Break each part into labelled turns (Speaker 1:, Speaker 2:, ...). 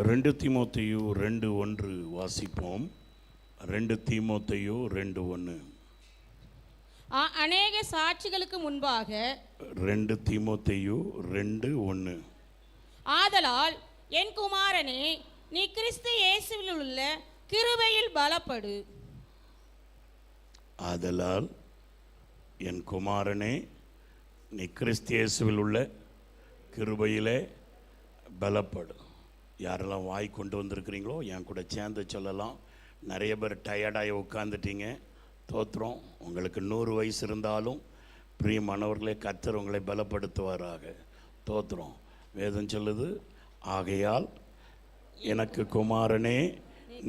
Speaker 1: 2 தீமோத்தேயு 2:1 வாசிப்போம். 2 தீமோத்தேயு 2:1.
Speaker 2: அநேக சாட்சிகளுக்கு முன்பாக
Speaker 1: 2 தீமோத்தேயு 2:1.
Speaker 2: ஆதலால் என் குமாரனே, நீ கிறிஸ்து இயேசுவில் உள்ள கிருபையில் பலப்படு.
Speaker 1: ஆதலால் என் குமாரனே, நீ கிறிஸ்து இயேசுவில் உள்ள கிருபையிலே பலப்படு. யாரெல்லாம் வாய் கொண்டு வந்திருக்கிறீங்களோ என் கூட சேர்ந்து சொல்லலாம். நிறைய பேர் டயர்டாகி உட்காந்துட்டீங்க. தோத்திரம். உங்களுக்கு 100 வயசு இருந்தாலும் பிரியமானவர்களே, கர்த்தர் உங்களை பலப்படுத்துவாராக. தோத்திரம். வேதம் சொல்லுது, ஆகையால் எனக்கு குமாரனே,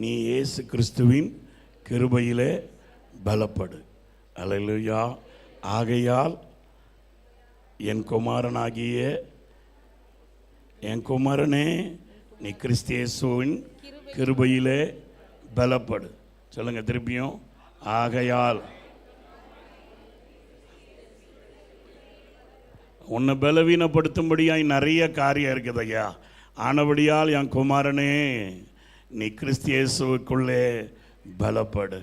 Speaker 1: நீ இயேசு கிறிஸ்துவின் கிருபையிலே பலப்படு. அல்லேலூயா. ஆகையால் என் குமாரனாகிய என் குமாரனே, நீ கிறிஸ்து இயேசுவின் கிருபையிலே பலப்படு. சொல்லுங்க திருப்பியும். ஆகையால் உன்னை பலவீனப்படுத்தும்படியாய் நிறைய காரியம் இருக்குது ஐயா. ஆனபடியால் என் குமாரனே, நீ கிறிஸ்து இயேசுவுக்குள்ளே பலப்படு.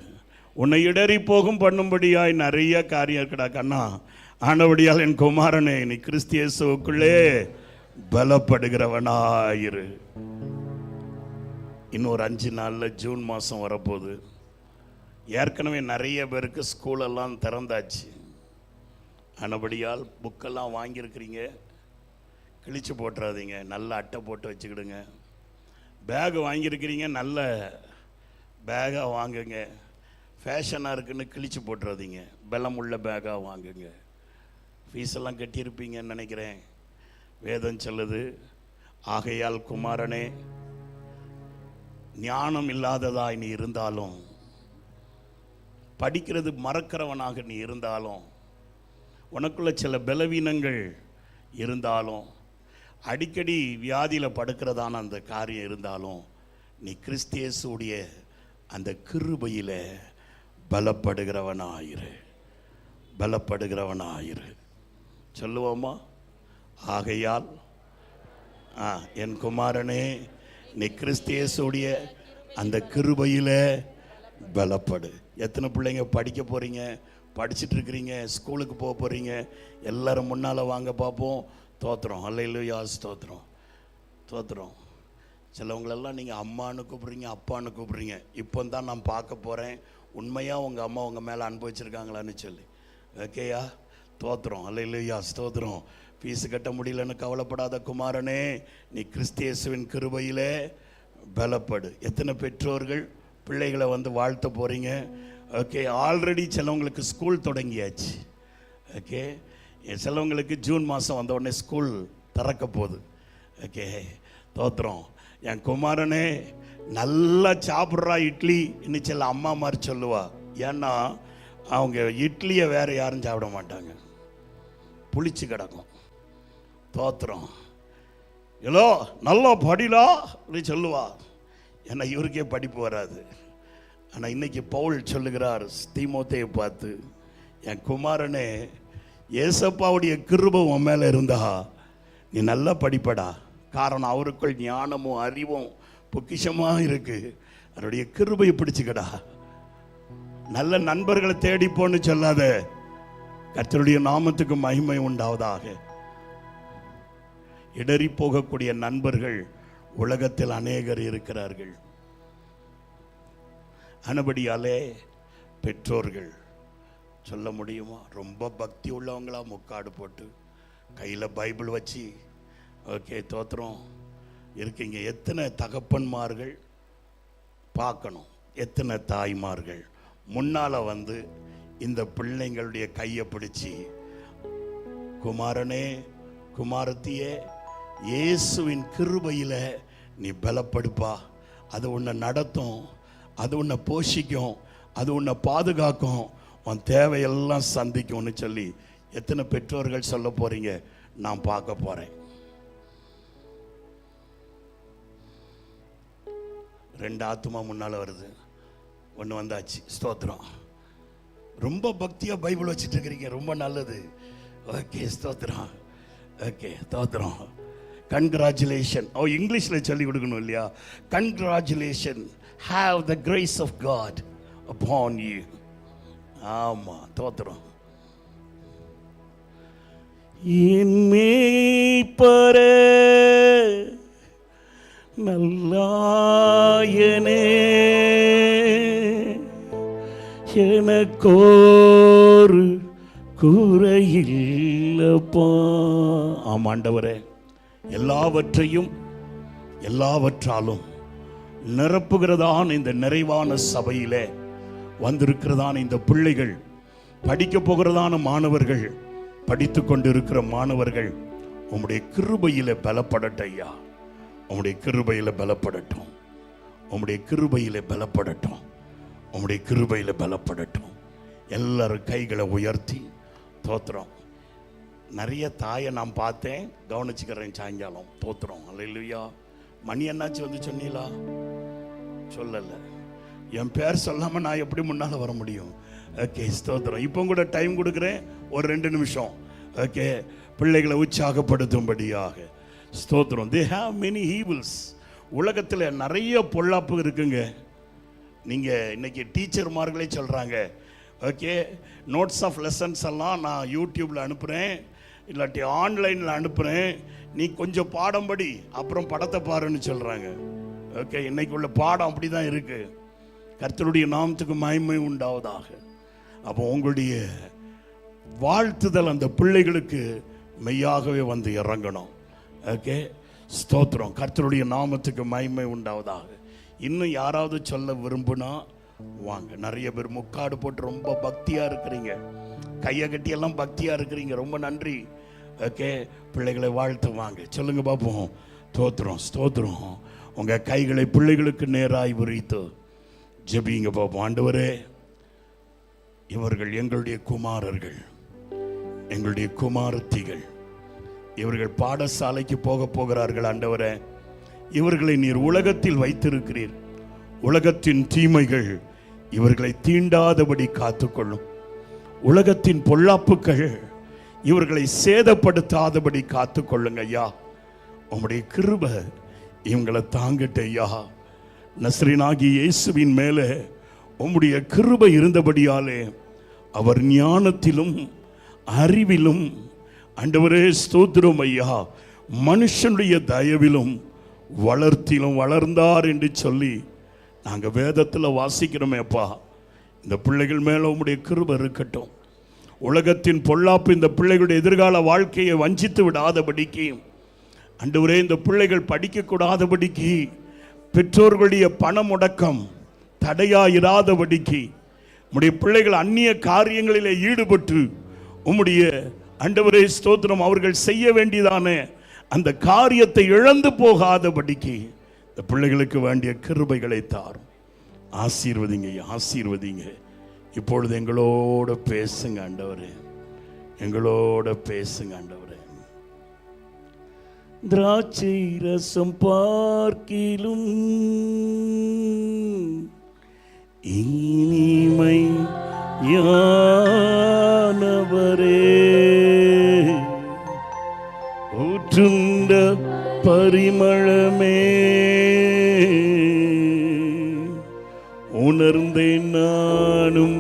Speaker 1: உன்னை இடறி போகும் பண்ணும்படியாய் நிறைய காரியம் இருக்குடா கண்ணா. ஆனபடியால் என் குமாரனே, நீ கிறிஸ்து இயேசுவுக்குள்ளே பலப்படுகிறவனாயிரு. இன்னொரு 5 நாளில் ஜூன் மாதம் வரப்போகுது. ஏற்கனவே நிறைய பேருக்கு ஸ்கூலெல்லாம் திறந்தாச்சு. ஆனபடியால் புக்கெல்லாம் வாங்கியிருக்கிறீங்க, கிழிச்சு போட்டுறாதீங்க. நல்ல அட்டை போட்டு வச்சுக்கிடுங்க. பேகு வாங்கியிருக்கிறீங்க, நல்ல பேகாக வாங்குங்க. ஃபேஷனாக இருக்குன்னு கிழிச்சு போட்டுறாதீங்க. பலமுள்ள பேகாக வாங்குங்க. ஃபீஸெல்லாம் கட்டியிருப்பீங்கன்னு நினைக்கிறேன். வேதம் சொல்லுது, ஆகையால் குமாரனே, ஞானம் இல்லாததாய் நீ இருந்தாலும், படிக்கிறது மறக்கிறவனாக நீ இருந்தாலும், உனக்குள்ள சில பலவீனங்கள் இருந்தாலும், அடிக்கடி வியாதியில் படுக்கிறதான அந்த காரியம் இருந்தாலும், நீ கிறிஸ்து இயேசுவுடைய அந்த கிருபையில் பலப்படுகிறவனாயிரு. பலப்படுகிறவனாயிரு. சொல்லுவோமா? ஆகையால் என் குமாரனே, நீ கிறிஸ்து இயேசுவுடைய அந்த கிருபையில் பலப்படு. எத்தனை பிள்ளைங்க படிக்க போகிறீங்க, படிச்சுட்டு இருக்கிறீங்க, ஸ்கூலுக்கு போக போகிறீங்க? எல்லாரும் முன்னால் வாங்க பார்ப்போம். தோத்திரம். அல்லேலூயா. ஸ்தோத்திரம். தோத்திரம். சிலவங்களெல்லாம் நீங்கள் அம்மானு கூப்பிட்றீங்க, அப்பான்னு கூப்பிட்றீங்க. இப்போ தான் நான் பார்க்க போகிறேன் உண்மையாக உங்கள் அம்மா உங்கள் மேலே அனுபவிச்சிருக்காங்களான்னு சொல்லி. ஓகேயா? தோத்திரம். அல்லேலூயா. ஸ்தோத்திரம். ஃபீஸு கட்ட முடியலன்னு கவலைப்படாத குமாரனே, நீ கிறிஸ்து இயேசுவின் கிருபையிலே பலப்படு. எத்தனை பெற்றோர்கள் பிள்ளைகளை வந்து வாழ்த்த போகிறீங்க? ஓகே. ஆல்ரெடி சிலவங்களுக்கு ஸ்கூல் தொடங்கியாச்சு. ஓகே. சிலவங்களுக்கு ஜூன் மாதம் வந்த உடனே ஸ்கூல் திறக்க போகுது. ஓகே. தோத்திரம். என் குமாரனே, நல்லா சாப்பிட்றா இட்லி இன்னும் சில அம்மா மாதிரி சொல்லுவா. ஏன்னா அவங்க இட்லியை வேறு யாரும் சாப்பிட மாட்டாங்க, புளிச்சு கிடக்கும். தோத்திரம். ஏலோ நல்லா படிலா அப்படி சொல்லுவா. ஏன்னா இவருக்கே படிப்பு வராது. ஆனால் இன்னைக்கு பவுல் சொல்லுகிறார் தீமோத்தேயை பார்த்து, என் குமாரனே, ஏசப்பாவுடைய கிருபை உன் மேலே இருந்தா நீ நல்லா படிப்படா. காரணம் அவருக்குள் ஞானமும் அறிவும் பொக்கிஷமாக இருக்கு. அவருடைய கிருபையை பிடிச்சுக்கடா. நல்ல நண்பர்களை தேடிப்போன்னு சொல்லாத. கர்த்தருடைய நாமத்துக்கு மகிமை உண்டாவதாக. இடறி போகக்கூடிய நண்பர்கள் உலகத்தில் அநேகர் இருக்கிறார்கள். ஆனபடியாலே பெற்றோர்கள் சொல்ல முடியுமா? ரொம்ப பக்தி உள்ளவங்களா முக்காடு போட்டு கையில் பைபிள் வச்சு ஓகே தோத்திரம் இருக்கீங்க. எத்தனை தகப்பன்மார்கள் பார்க்கணும், எத்தனை தாய்மார்கள் முன்னால் வந்து இந்த பிள்ளைங்களுடைய கையை பிடிச்சி, குமாரனே, குமாரத்தியே, இயேசுவின் கிருபையில் நீ பலப்படுப்பா. அது உன்னை நடத்தும், அது உன்னை போஷிக்கும், அது உன்னை பாதுகாக்கும், உன் தேவையெல்லாம் சந்திக்கும்னு சொல்லி எத்தனை பெற்றோர்கள் சொல்ல போறீங்க? நான் பார்க்க போறேன். 2 ஆத்துமா முன்னால் வருது. ஒன்று வந்தாச்சு. ஸ்தோத்திரம். ரொம்ப பக்தியாக பைபிள் வச்சுட்டு இருக்கிறீங்க, ரொம்ப நல்லது. ஓகே ஸ்தோத்திரம். ஓகே ஸ்தோத்திரம். கங்க்ராச்சுலேஷன். இங்கிலீஷில் சொல்லி கொடுக்கணும் இல்லையா? Congratulation, have the grace of God upon you. ஆமாம், தோத்திரம். என் மேய்ப்பரே நல்லாயனே, எனக்கோரு குறையில்லப்பா. ஆமாண்டவரே, எல்லாவற்றையும் எல்லாவற்றாலும் நிரப்புகிறதான இந்த நிறைவான சபையிலே வந்திருக்கிறதான இந்த பிள்ளைகள், படிக்க போகிறதான மாணவர்கள், படித்து கொண்டிருக்கிற மாணவர்கள், உம்முடைய கிருபையில பலப்படட்டும் ஐயா. உம்முடைய கிருபையில பலப்படட்டும், உம்முடைய கிருபையில பலப்படட்டும், உம்முடைய கிருபையில பலப்படட்டும். எல்லாரும் கைகளை உயர்த்தி தோத்திரம். நிறைய தாயை நான் பார்த்தேன், கவனிச்சுக்கிறேன் சாயங்காலம். தோத்திரம். அல்லேலூயா. மணி என்னாச்சு வந்து சொன்னீங்களா? சொல்லலை. என் பேர் சொல்லாமல் நான் எப்படி முன்னால் வர முடியும்? ஓகே, ஸ்தோத்திரம். இப்போ கூட டைம் கொடுக்குறேன், ஒரு 2 நிமிஷம். ஓகே, பிள்ளைகளை உற்சாகப்படுத்தும்படியாக. ஸ்தோத்திரம். They have many evils. உலகத்தில் நிறைய பொல்லாப்பு இருக்குங்க. நீங்கள் இன்னைக்கு டீச்சர்மார்களே சொல்கிறாங்க, ஓகே, நோட்ஸ் ஆஃப் லெசன்ஸ் எல்லாம் நான் யூடியூப்பில் அனுப்புகிறேன், இல்லாட்டி ஆன்லைனில் அனுப்புகிறேன், நீ கொஞ்சம் பாடம் படி, அப்புறம் படத்தை பாருன்னு சொல்கிறாங்க. ஓகே, இன்னைக்கு உள்ள பாடம் அப்படி தான் இருக்குது. கர்த்தருடைய நாமத்துக்கு மகிமை உண்டாவதாக. அப்போ உங்களுடைய வாழ்த்துதல் அந்த பிள்ளைகளுக்கு மெய்யாகவே வந்து இறங்கணும். ஓகே, ஸ்தோத்திரம். கர்த்தருடைய நாமத்துக்கு மகிமை உண்டாவதாக. இன்னும் யாராவது சொல்ல விரும்புனா வாங்க. நிறைய பேர் முக்காடு போட்டு ரொம்ப பக்தியாக இருக்கிறீங்க, கையை கட்டியெல்லாம் பக்தியாக இருக்கிறீங்க. ரொம்ப நன்றி. ஓகே, பிள்ளைகளை வாழ்த்து வாங்க. சொல்லுங்க பார்ப்போம். ஸ்தோத்திரம், ஸ்தோத்திரம். உங்கள் கைகளை பிள்ளைகளுக்கு நேராய் விரித்து ஜெபிங்க பார்ப்போம். ஆண்டவரே, இவர்கள் எங்களுடைய குமாரர்கள், எங்களுடைய குமாரத்திகள். இவர்கள் பாடசாலைக்கு போகிறார்கள். ஆண்டவரே, இவர்களை நீர் உலகத்தில் வைத்திருக்கிறீர். உலகத்தின் தீமைகள் இவர்களை தீண்டாதபடி காத்துக்கொள்ளும். உலகத்தின் பொல்லாப்புகள் இவர்களை சேதப்படுத்தாதபடி காத்துக்கொள்ளுங்க ஐயா. உம்முடைய கிருபை இவங்களை தாங்கட்ட ஐயா. நஸ்ரீனாகிய இயேசுவின் மேலே உம்முடைய கிருபை இருந்தபடியாலே அவர் ஞானத்திலும் அறிவிலும், ஆண்டவரே ஸ்தோத்திரம் ஐயா, மனுஷனுடைய தயவிலும் வளர்த்திலும் வளர்ந்தார் என்று சொல்லி நாங்கள் வேதத்தில் வாசிக்கிறோமேப்பா. இந்த பிள்ளைகள் மேலே உம்முடைய கிருபை இருக்கட்டும். உலகத்தின் பொல்லாப்பு இந்த பிள்ளைகளுடைய எதிர்கால வாழ்க்கையை வஞ்சித்து விடாதபடிக்கு, ஆண்டவரே, இந்த பிள்ளைகள் படிக்கக்கூடாதபடிக்கு, பெற்றோர்களுடைய பண முடக்கம் தடையாயிராதபடிக்கு, உம்முடைய பிள்ளைகள் அந்நிய காரியங்களிலே ஈடுபட்டு உம்முடைய, ஆண்டவரே ஸ்தோத்திரம், அவர்கள் செய்ய வேண்டியதான அந்த காரியத்தை இழந்து போகாதபடிக்கு இந்த பிள்ளைகளுக்கு வேண்டிய கிருபைகளை தாரும். ஆசீர்வதிங்க, ஆசீர்வதிங்க. இப்பொழுது எங்களோட பேசுங்க ஆண்டவரே, எங்களோட பேசுங்க ஆண்டவரே. திராட்சை ரசம் பார்க்கிலும் இனிமை யானவரே, ஊற்றுண்ட பரிமளமே, உணர்ந்தேன் நானும்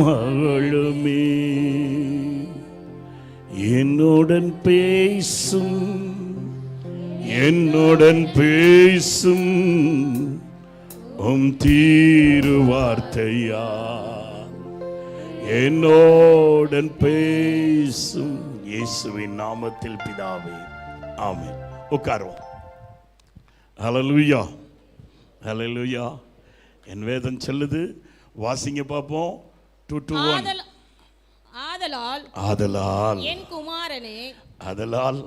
Speaker 1: மகளுமே. என்னுடன் பேசும், என்னுடன் பேசும் தீருவார்த்தையா, என்னுடன் பேசும் இயேசுவின் நாமத்தில் பிதாவே, ஆமென். உட்காருவோம். ஹல்லேலூயா, ஹல்லேலூயா. என் வேதம் சொல்லுது, வாசிங்க பார்ப்போம். 2:1. ஆதலால்
Speaker 2: என் குமாரனே,
Speaker 1: ஆதலால்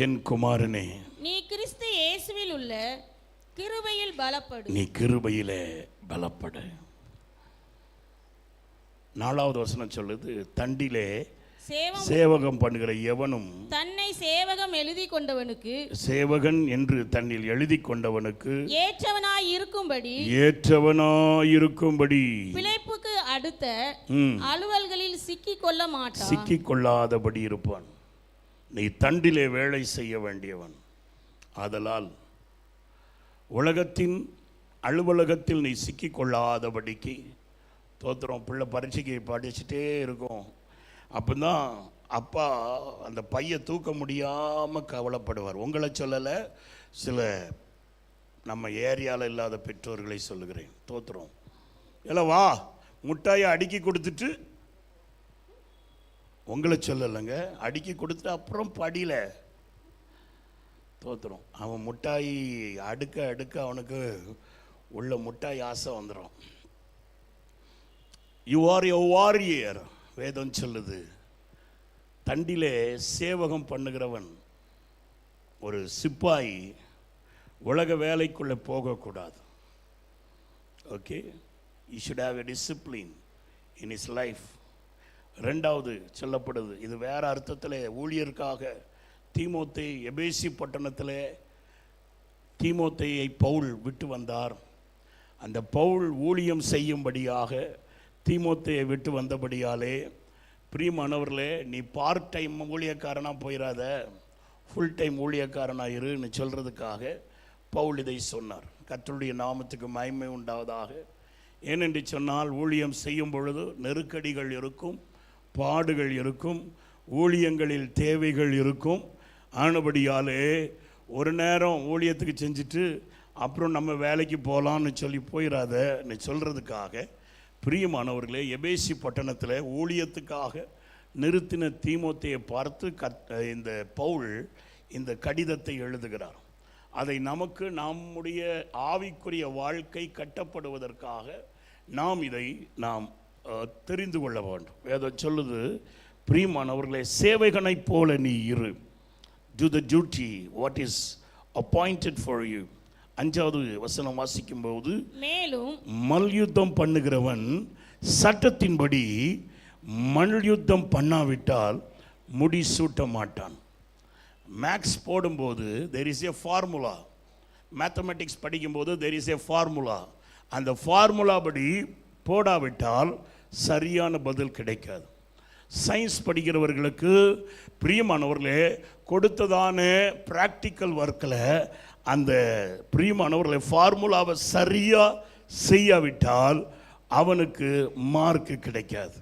Speaker 1: என் குமாரனே,
Speaker 2: நீ கிறிஸ்து இயேசுவில் உள்ள கிருபையில் பலப்படு.
Speaker 1: நீ கிருபையிலே பலப்படு. 4வது வசனம் சொல்லுது, தண்டிலே சேவகம் பண்ணுகிற எவனும்
Speaker 2: தன்னை சேவகம் எழுதி கொண்டவனுக்கு,
Speaker 1: சேவகன் என்று தன்னில் எழுதி கொண்டவனுக்கு
Speaker 2: ஏற்றவனாய் இருக்கும்படி
Speaker 1: பிழைப்புக்கு
Speaker 2: அடுத்த அலுவல்களில் சிக்கிக் கொள்ள மாட்டான்,
Speaker 1: சிக்கிக் கொள்ளாதபடி இருப்பான். நீ தண்டிலே வேலை செய்ய வேண்டியவன். ஆதலால் உலகத்தின் அலுவலகத்தில் நீ சிக்கிக்கொள்ளாதபடிக்கு. தோத்திரம். பிள்ளை பரீட்சைக்கு படிச்சுட்டே இருக்கும். அப்போ தான் அப்பா அந்த பையை தூக்க முடியாமல் கவலைப்படுவார். உங்களை சொல்லலை, சில நம்ம ஏரியாவில் இல்லாத பெற்றோர்களை சொல்லுகிறேன். தோத்துறோம். இல்லை வா முட்டாயை அடுக்கி கொடுத்துட்டு, உங்களை சொல்லலைங்க, அடுக்கி கொடுத்துட்டு அப்புறம் படியில. தோத்துறோம். அவன் முட்டாய் அடுக்க அடுக்க அவனுக்கு உள்ள முட்டாய் ஆசை வந்துடும். You are a warrior. வேதம் சொல்லுது, தண்டிலே சேவகம் பண்ணுகிறவன், ஒரு சிப்பாய் உலக வேலைக்குள்ளே போகக்கூடாது. Okay, you should have a discipline in is life. ரெண்டாவது சொல்லப்படுது, இது வேற அர்த்தத்தில், ஊழியருக்காக தீமோத்தேயு எபேசி பட்டணத்தில் தீமோத்தேயை பவுல் விட்டு வந்தார். அந்த பவுல் ஊழியம் செய்யும்படியாக தீமோத்தேயை விட்டு வந்தபடியாலே, பிரியமானவர்களே, நீ பார்ட் டைம் ஊழியக்காரனாக போயிடாத, ஃபுல் டைம் ஊழியக்காரனாக இருன்னு சொல்கிறதுக்காக பவுல் இதை சொன்னார். கர்த்தருடைய நாமத்துக்கு மகிமை உண்டாவதாக. ஏனென்று சொன்னால், ஊழியம் செய்யும் பொழுது நெருக்கடிகள் இருக்கும், பாடுகள் இருக்கும், ஊழியங்களில் தேவைகள் இருக்கும். ஆனபடியாலே ஒரு நேரம் ஊழியத்துக்கு செஞ்சுட்டு அப்புறம் நம்ம வேலைக்கு போகலான்னு சொல்லி போயிடாதன்னு சொல்கிறதுக்காக, பிரியமானவர்களே, எபேசி பட்டணத்தில் ஊழியத்துக்காக நிறுத்தின தீமோத்தேயை பார்த்து இந்த பவுல் இந்த கடிதத்தை எழுதுகிறார். அதை நமக்கு நம்முடைய ஆவிக்குரிய வாழ்க்கை கட்டப்படுவதற்காக இதை நாம் தெரிந்து கொள்ள வேண்டும். வேதம் சொல்லுது, பிரியமானவர்களே, சேவகனைப் போல நீ இரு. Do the duty what is appointed for you. 5வது வசனம் வாசிக்கும்போது, மேலும் மல்யுத்தம் பண்ணுகிறவன் சட்டத்தின்படி மல்யுத்தம் பண்ணாவிட்டால் முடி சூட்ட மாட்டான். மேக்ஸ் போடும்போது there is a formula. Mathematics படிக்கும்போது there is a formula. அந்த ஃபார்முலா படி போடாவிட்டால் சரியான பதில் கிடைக்காது. சயின்ஸ் படிக்கிறவர்களுக்கு, பிரியமானவர்களே, கொடுத்ததான ப்ராக்டிக்கல் ஒர்க்கில் அந்த பிரியமானவர்களை ஃபார்முலாவை சரியாக செய்யாவிட்டால் அவனுக்கு மார்க்கு கிடைக்காது.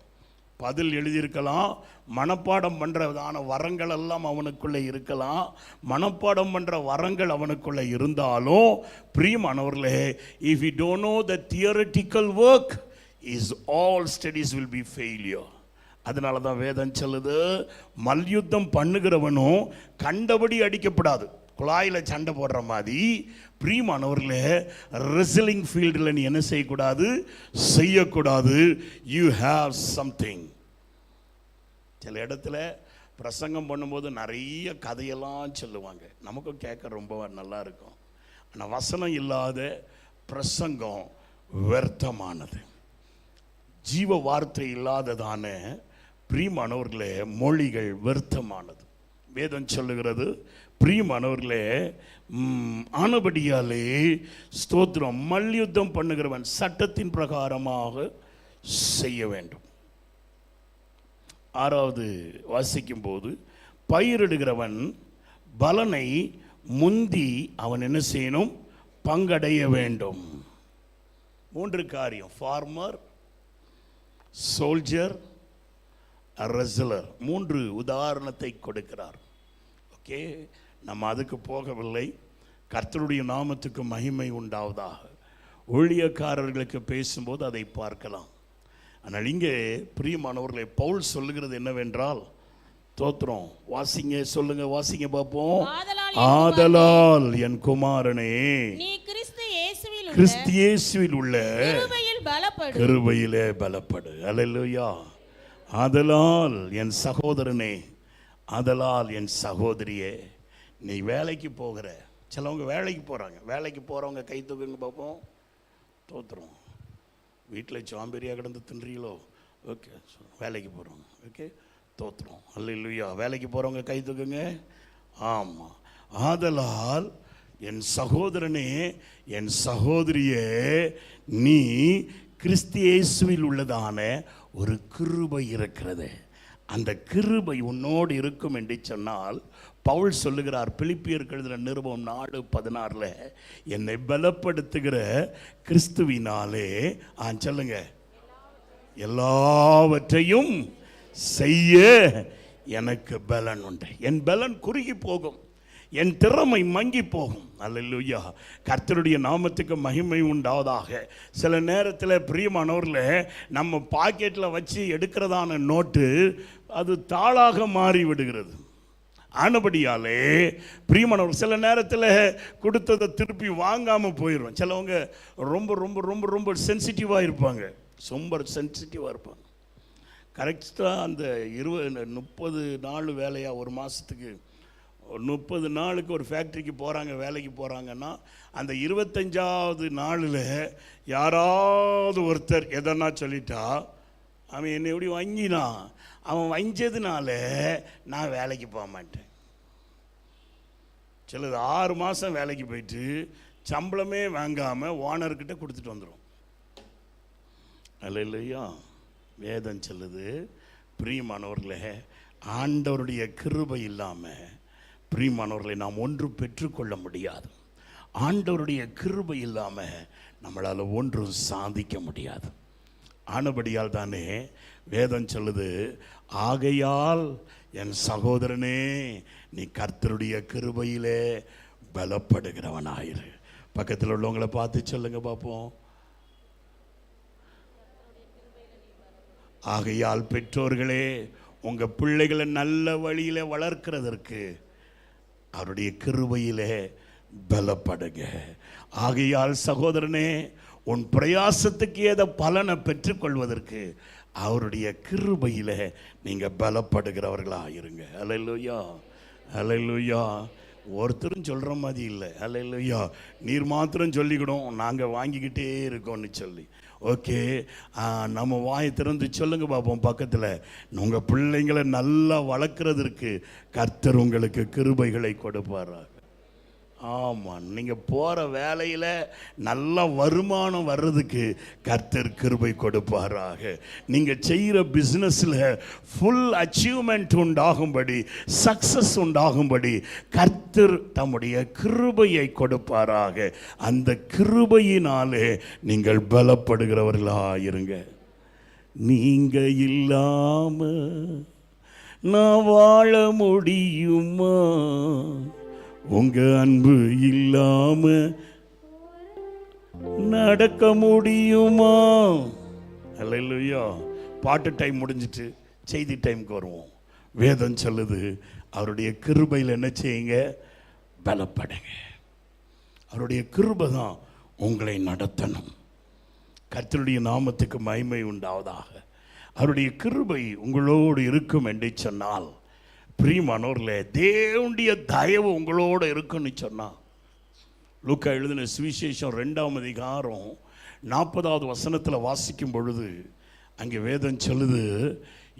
Speaker 1: பதில் எழுதியிருக்கலாம், மனப்பாடம் பண்ணுறதான வரங்கள் எல்லாம் அவனுக்குள்ளே இருக்கலாம். மனப்பாடம் பண்ணுற வரங்கள் அவனுக்குள்ளே இருந்தாலும், பிரியமானவர்களே, if you don't know the theoretical work is all studies will be failure. அதனால தான் வேதம் சொல்லுது, மல்யுத்தம் பண்ணுகிறவனும் கண்டபடி அடிக்கப்படாது. குழாயில் சண்டை போடுற மாதிரி, பிரியமானவர்களே, ரெஸ்லிங் ஃபீல்டில் நீ என்ன செய்யக்கூடாது. You have something. சில இடத்துல பிரசங்கம் பண்ணும்போது நிறைய கதையெல்லாம் சொல்லுவாங்க, நமக்கும் கேட்க ரொம்ப நல்லா இருக்கும். ஆனால் வசனம் இல்லாத பிரசங்கம் வியர்த்தமானது. ஜீவ வார்த்தை இல்லாததான, பிரியமானவர்களே, மொழிகள் வியர்த்தமானது. வேதம் சொல்லுகிறது, பிரியமானவர்களே, ஆனபடியாலே ஸ்தோத்திரம், மல்யுத்தம் பண்ணுகிறவன் சட்டத்தின் பிரகாரமாக செய்ய வேண்டும். 6வது வாசிக்கும் போது, பயிரிடுகிறவன் பலனை முந்தி அவன் என்ன செய்யணும்? பங்கடைய வேண்டும். 3 காரியம்: ஃபார்மர், சோல்ஜர், ரெஸ்லர். 3 உதாரணத்தை கொடுக்கிறார். ஓகே, நம்ம அதுக்கு போகவில்லை. கர்த்தருடைய நாமத்துக்கு மகிமை உண்டாவதாக. ஊழியக்காரர்களுக்கு பேசும்போது அதை பார்க்கலாம். ஆனால் இங்கே பிரியமானவர்களை, பவுல் சொல்லுகிறது என்னவென்றால், தோத்திரம் வாசிங்க, சொல்லுங்க, வாசிங்க பார்ப்போம். ஆதலால் என் குமாரனே, நீ கிறிஸ்து இயேசுவில் உள்ள கிருபையிலே பலப்படு. அல்லேலூயா. ஆதலால் என் சகோதரனே, ஆதலால் என் சகோதரியே, நீ வேலைக்கு போகிற, சிலவங்க வேலைக்கு போகிறாங்க. வேலைக்கு போகிறவங்க கை தூக்குங்க பார்ப்போம். தோத்துறோம். வீட்டில் சாம்பேரியாக கிடந்து தின்றீங்களோ? ஓகே, வேலைக்கு போகிறவங்க. ஓகே, தோத்துறோம். அல்லேலூயா. வேலைக்கு போகிறவங்க கை தூக்குங்க. ஆமாம். ஆதலால் என் சகோதரனே, என் சகோதரியே, நீ கிறிஸ்து இயேசுவில் உள்ளதான ஒரு கிருபை இருக்கிறது. அந்த கிருபை உன்னோடு இருக்கும் என்று சொன்னால், பவுல் சொல்லுகிறார் பிலிப்பியருக்கு எழுதின நிருபம் 4:16, என்னை பலப்படுத்துகிற கிறிஸ்துவினாலே சொல்லுங்க, எல்லாவற்றையும் செய்ய எனக்கு பலன் உண்டு. என் பலன் குறுகி போகும், என் திறமை மங்கி போகும். அல்லேலூயா, கர்த்தருடைய நாமத்துக்கு மகிமை உண்டாவதாக. சில நேரத்தில் பிரியமானவர்ல நம்ம பாக்கெட்டில் வச்சு எடுக்கிறதான நோட்டு அது தாளாக மாறி விடுகிறது. ஆனபடியாலே பிரியமானவர் சில நேரத்தில் கொடுத்ததை திருப்பி வாங்காமல் போயிடும். சிலவங்க ரொம்ப ரொம்ப ரொம்ப ரொம்ப சென்சிட்டிவாக இருப்பாங்க, ரொம்ப சென்சிட்டிவாக இருப்பாங்க. கரெக்டாக அந்த 30 நாள் வேலையாக ஒரு மாதத்துக்கு 30 நாளுக்கு ஒரு ஃபேக்ட்ரிக்கு போகிறாங்க, வேலைக்கு போகிறாங்கன்னா அந்த 25வது நாளில் யாராவது ஒருத்தர் எதனா சொல்லிட்டா, அவன் என்னை எப்படி வங்கினான், அவன் வஞ்சதுனால நான் வேலைக்கு போக மாட்டேன். சிலது 6 மாதம் வேலைக்கு போயிட்டு சம்பளமே வாங்காமல் ஓனர்கிட்ட கொடுத்துட்டு வந்துடும். அல்லேலூயா, வேதம் சொல்லுது பிரியமானவர்களே, ஆண்டவருடைய கிருபை இல்லாமல் பிரியமானவர்களை நாம் ஒன்றும் பெற்றுக்கொள்ள முடியாது. ஆண்டவருடைய கிருபை இல்லாமல் நம்மளால் ஒன்றும் சாதிக்க முடியாது. ஆனபடியால் தானே வேதம் சொல்லுது, ஆகையால் என் சகோதரனே நீ கர்த்தருடைய கிருபையிலே பலப்படுகிறவனாயிரு. பக்கத்தில் உள்ளவங்களை பார்த்து சொல்லுங்க பார்ப்போம். ஆகையால் பெற்றோர்களே உங்கள் பிள்ளைகளை நல்ல வழியில் வளர்க்கிறதற்கு அவருடைய கிருபையிலே பலப்படுங்க. ஆகையால் சகோதரனே உன் பிரயாசத்துக்கு ஏத பலனை பெற்றுக்கொள்வதற்கு அவருடைய கிருபையிலே நீங்கள் பலப்படுகிறவர்களாக இருங்க. அல்லேலூயா, அல்லேலூயா. ஒருத்தரும் சொல்கிற மாதிரி இல்லை. அல்லேலூயா, நீர் மாத்திரம் சொல்லிக்கிடும் நாங்கள் வாங்கிக்கிட்டே இருக்கோம்னு சொல்லி. ஓகே, நம்ம வாயை திறந்து சொல்லுங்க பார்ப்போம் பக்கத்தில். உங்கள் பிள்ளைங்களை நல்லா வளர்க்குறதற்கு கர்த்தர் உங்களுக்கு கிருபைகளை கொடுப்பாராக. ஆமாம், நீங்கள் போகிற வேலையில் நல்ல வருமானம் வர்றதுக்கு கர்த்தர் கிருபை கொடுப்பாராக. நீங்கள் செய்கிற பிஸ்னஸில் ஃபுல் அச்சீவ்மெண்ட் உண்டாகும்படி, சக்ஸஸ் உண்டாகும்படி கர்த்தர் தம்முடைய கிருபையை கொடுப்பாராக. அந்த கிருபையினாலே நீங்கள் பலப்படுகிறவர்களாயிருங்க. நீங்கள் இல்லாம நான் வாழ முடியுமா, உங்க அன்பு இல்லாம நடக்க முடியுமா? அல்லேலூயா. பாட்டு டைம் முடிஞ்சிட்டு செய்தி டைமுக்கு வருவோம். வேதம் சொல்லுது அவருடைய கிருபையில் என்ன செய்யுங்க, பலப்படுங்க. அவருடைய கிருபை தான் உங்களை நடத்தணும். கர்த்தருடைய நாமத்துக்கு மகிமை உண்டாவதாக. அவருடைய கிருபை உங்களோடு இருக்கும் என்று சொன்னால் பிரியமானவர்களே, தேவனுடைய தயவு உங்களோடு இருக்குன்னு சொன்னால், லூக்கா எழுதின சுவிசேஷம் 2ஆம் அதிகாரம் 40வது வசனத்தில் வாசிக்கும் பொழுது அங்கே வேதம் சொல்லுது,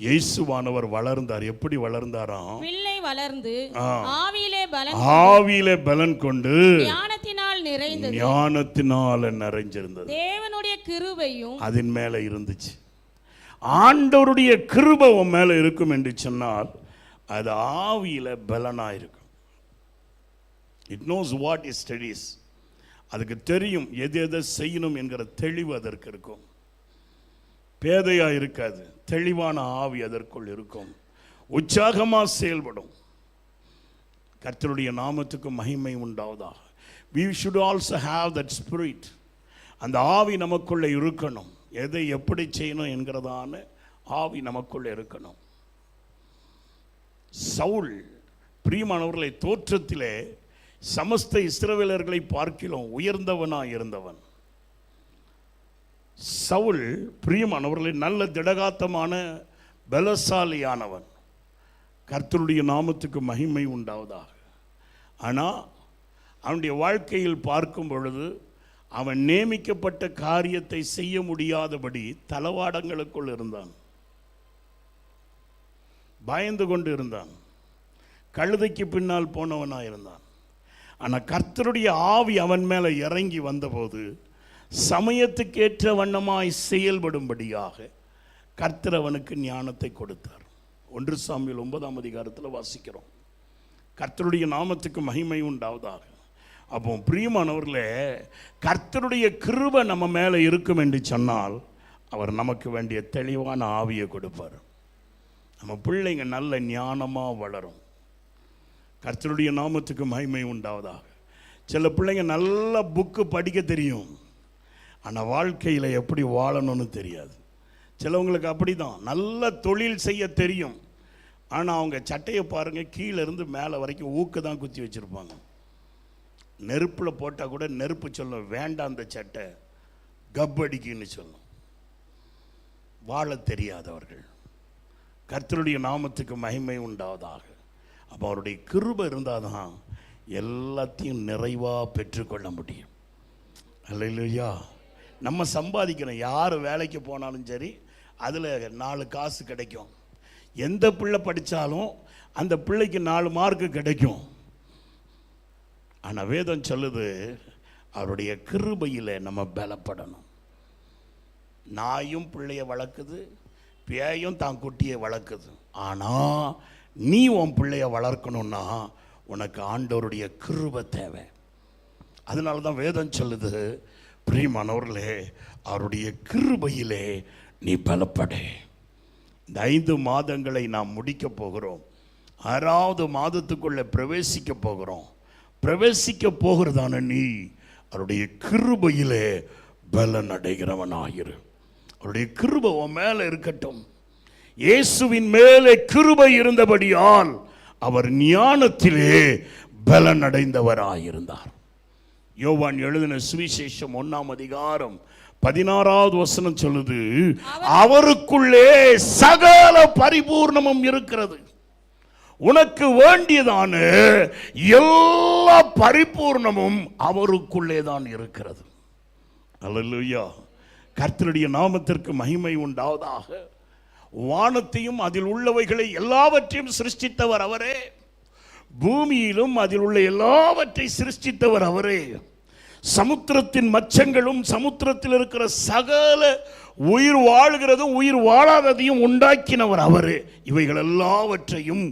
Speaker 1: இயேசுவானவர் வளர்ந்தார். எப்படி வளர்ந்தாராம்?
Speaker 2: பிள்ளை வளர்ந்து
Speaker 1: ஆவியிலே பலன் கொண்டு
Speaker 2: ஞானத்தினால்
Speaker 1: நிறைஞ்சிருந்தது.
Speaker 2: தேவனுடைய கிருபையும்
Speaker 1: அதன் மேலே இருந்துச்சு. ஆண்டவருடைய கிருபை உன் மேலே இருக்கும் என்று சொன்னால் அது ஆவியில் பலனாக இருக்கும். It knows what is studies. அதுக்கு தெரியும் எது எதை செய்யணும் என்கிற தெளிவு அதற்கு இருக்கும். பேதையாக இருக்காது, தெளிவான ஆவி அதற்குள் இருக்கும். உற்சாகமாக செயல்படும். கர்த்தருடைய நாமத்துக்கு மகிமை உண்டாவதாக. we should also have that spirit. அந்த ஆவி நமக்குள்ளே இருக்கணும். எதை எப்படி செய்யணும் என்கிறதான ஆவி நமக்குள்ளே இருக்கணும். சவுல் பிரியமானவர்களை தோற்றத்திலே சமஸ்த இஸ்ரவேலர்களை பார்க்கிலும் உயர்ந்தவனாக இருந்தவன். சவுல் பிரியமானவர்களை நல்ல திடகாத்தமான பலசாலியானவன். கர்த்தருடைய நாமத்துக்கு மகிமை உண்டாவதாக. ஆனால் அவனுடைய வாழ்க்கையில் பார்க்கும் பொழுது அவன் நியமிக்கப்பட்ட காரியத்தை செய்ய முடியாதபடி தளவாடங்களுக்குள் இருந்தான். பயந்து கொண்டு இருந்தான். கழுதைக்கு பின்னால் போனவனாக இருந்தான். ஆனால் கர்த்தருடைய ஆவி அவன் மேலே இறங்கி வந்தபோது சமயத்துக்கேற்ற வண்ணமாய் செயல்படும்படியாக கர்த்தர் அவனுக்கு ஞானத்தை கொடுத்தார். 1 சாமுவேல் 9ஆம் அதிகாரத்தில் வாசிக்கிறோம். கர்த்தருடைய நாமத்துக்கு மகிமை உண்டாவதாக. அப்போ பிரியமானவர்களே, கர்த்தருடைய கிருபை நம்ம மேலே இருக்கும் என்று சொன்னால் அவர் நமக்கு வேண்டிய தெளிவான ஆவியை கொடுப்பார். நம்ம பிள்ளைங்க நல்ல ஞானமாக வளரும். கர்த்தருடைய நாமத்துக்கு மகிமை உண்டாவதாக. சில பிள்ளைங்க நல்ல புக்கு படிக்க தெரியும், ஆனால் வாழ்க்கையில் எப்படி வாழணும்னு தெரியாது. சிலவங்களுக்கு அப்படி தான், நல்ல தொழில் செய்ய தெரியும், ஆனால் அவங்க சட்டையை பாருங்கள், கீழே இருந்து மேலே வரைக்கும் ஊக்கு தான் குத்தி வச்சுருப்பாங்க. நெருப்பில் போட்டால் கூட நெருப்பு சொல்லும், வேண்டாம் அந்த சட்டை கப்படிக்குன்னு சொல்லும். வாழ தெரியாதவர்கள். கர்த்தருடைய நாமத்துக்கு மகிமை உண்டாவதாக. அப்போ அவருடைய கிருபை இருந்தால் தான் எல்லாத்தையும் நிறைவாக பெற்றுக்கொள்ள முடியும். அல்லேலூயா. நம்ம சம்பாதிக்கணும். யார் வேலைக்கு போனாலும் சரி, அதில் 4 காசு கிடைக்கும். எந்த பிள்ளை படித்தாலும் அந்த பிள்ளைக்கு 4 மார்க்கு கிடைக்கும். ஆனால் வேதம் சொல்லுது, அவருடைய கிருபையில் நம்ம பலப்படணும். நாயும் பிள்ளைய வளர்க்குது, பேயும் தான் குட்டியை வளர்க்குது. ஆனால் நீ உன் பிள்ளைய வளர்க்கணும்னா உனக்கு ஆண்டவருடைய கிருபை தேவை. அதனால தான் வேதம் சொல்லுது, பிரியமானவர்களே, அவருடைய கிருபையிலே நீ பலப்படு. இந்த 5 மாதங்களை நாம் முடிக்க போகிறோம். 6வது மாதத்துக்குள்ளே பிரவேசிக்க போகிறோம். பிரவேசிக்க போகிறதான நீ அவருடைய கிருபையிலே பலன் அடைகிறவனாயிரு. அவருடைய கிருபை உன் மேலே இருக்கட்டும். இயேசுவின் மேலே கிருபை இருந்தபடியால் அவர் ஞானத்திலே பலன் அடைந்தவராயிருந்தார். யோவான் எழுதின சுவிசேஷம் 1ஆம் அதிகாரம் 16வது வசனம் சொல்லுது, அவருக்குள்ளே சகல பரிபூர்ணமும் இருக்கிறது. உனக்கு வேண்டியதான எல்லா பரிபூர்ணமும் அவருக்குள்ளே தான் இருக்கிறது. அல்லேலூயா. கர்த்தருடைய நாமத்திற்கு மகிமை உண்டாவதாக. வானத்தையும் அதில் உள்ளவைகளை எல்லாவற்றையும் சிருஷ்டித்தவர் அவரே. பூமியிலும் அதில் உள்ள எல்லாவற்றை சிருஷ்டித்தவர் அவரே. சமுத்திரத்தின் மச்சங்களும் சமுத்திரத்தில் இருக்கிற சகல உயிர் வாழ்கிறதும் உயிர் வாழாததையும் உண்டாக்கினவர் அவரே. இவைகள் எல்லாவற்றையும்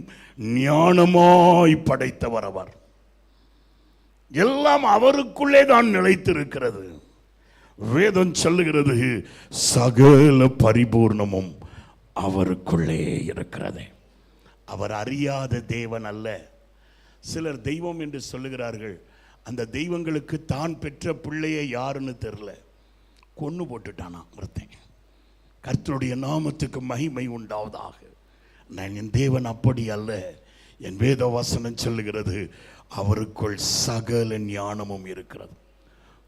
Speaker 1: ஞானமாய் படைத்தவர் அவர். எல்லாம் அவருக்குள்ளே தான் நிலைத்திருக்கிறது. வேதம் சொல்லுகிறது, சகல பரிபூர்ணமும் அவருக்குள்ளே இருக்கிறது. அவர் அறியாத தேவன் அல்ல. சிலர் தெய்வம் என்று சொல்லுகிறார்கள். அந்த தெய்வங்களுக்கு தான் பெற்ற பிள்ளையை யாருன்னு தெரியல, கொன்னு போட்டுட்டானா ஒருத்தன். கர்த்தருடைய நாமத்துக்கு மகிமை உண்டாவதாக. நான் என் தேவன் அப்படி அல்ல. என் வேத வசனம் சொல்லுகிறது, அவருக்குள் சகல ஞானமும் இருக்கிறது.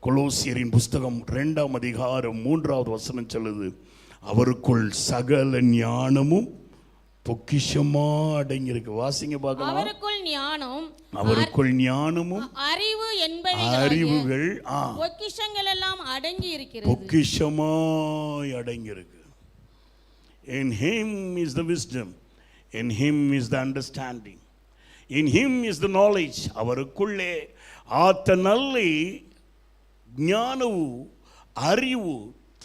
Speaker 1: கொலோசியரின் புஸ்தகம் 2ஆம் அதிகாரம் 3வது வசனம் சொல்லுது, அவருக்குள் சகல ஞானமும் பொக்கிஷமா அடங்கியிருக்கு. வாசிங்க பார்க்கலாம். அவருக்குள் ஞானமும் அறிவுகள்
Speaker 2: பொக்கிஷங்கள் எல்லாம் அடங்கி இருக்கிறது.
Speaker 1: பொக்கிஷமாய் அடங்கி இருக்கு. In him is the wisdom, in him is the understanding, in him is the knowledge. ಅವರಕ್ಕುಳ್ಳೇ ಆತನಲ್ಲಿ ಜ್ಞಾನವು ಅರಿವು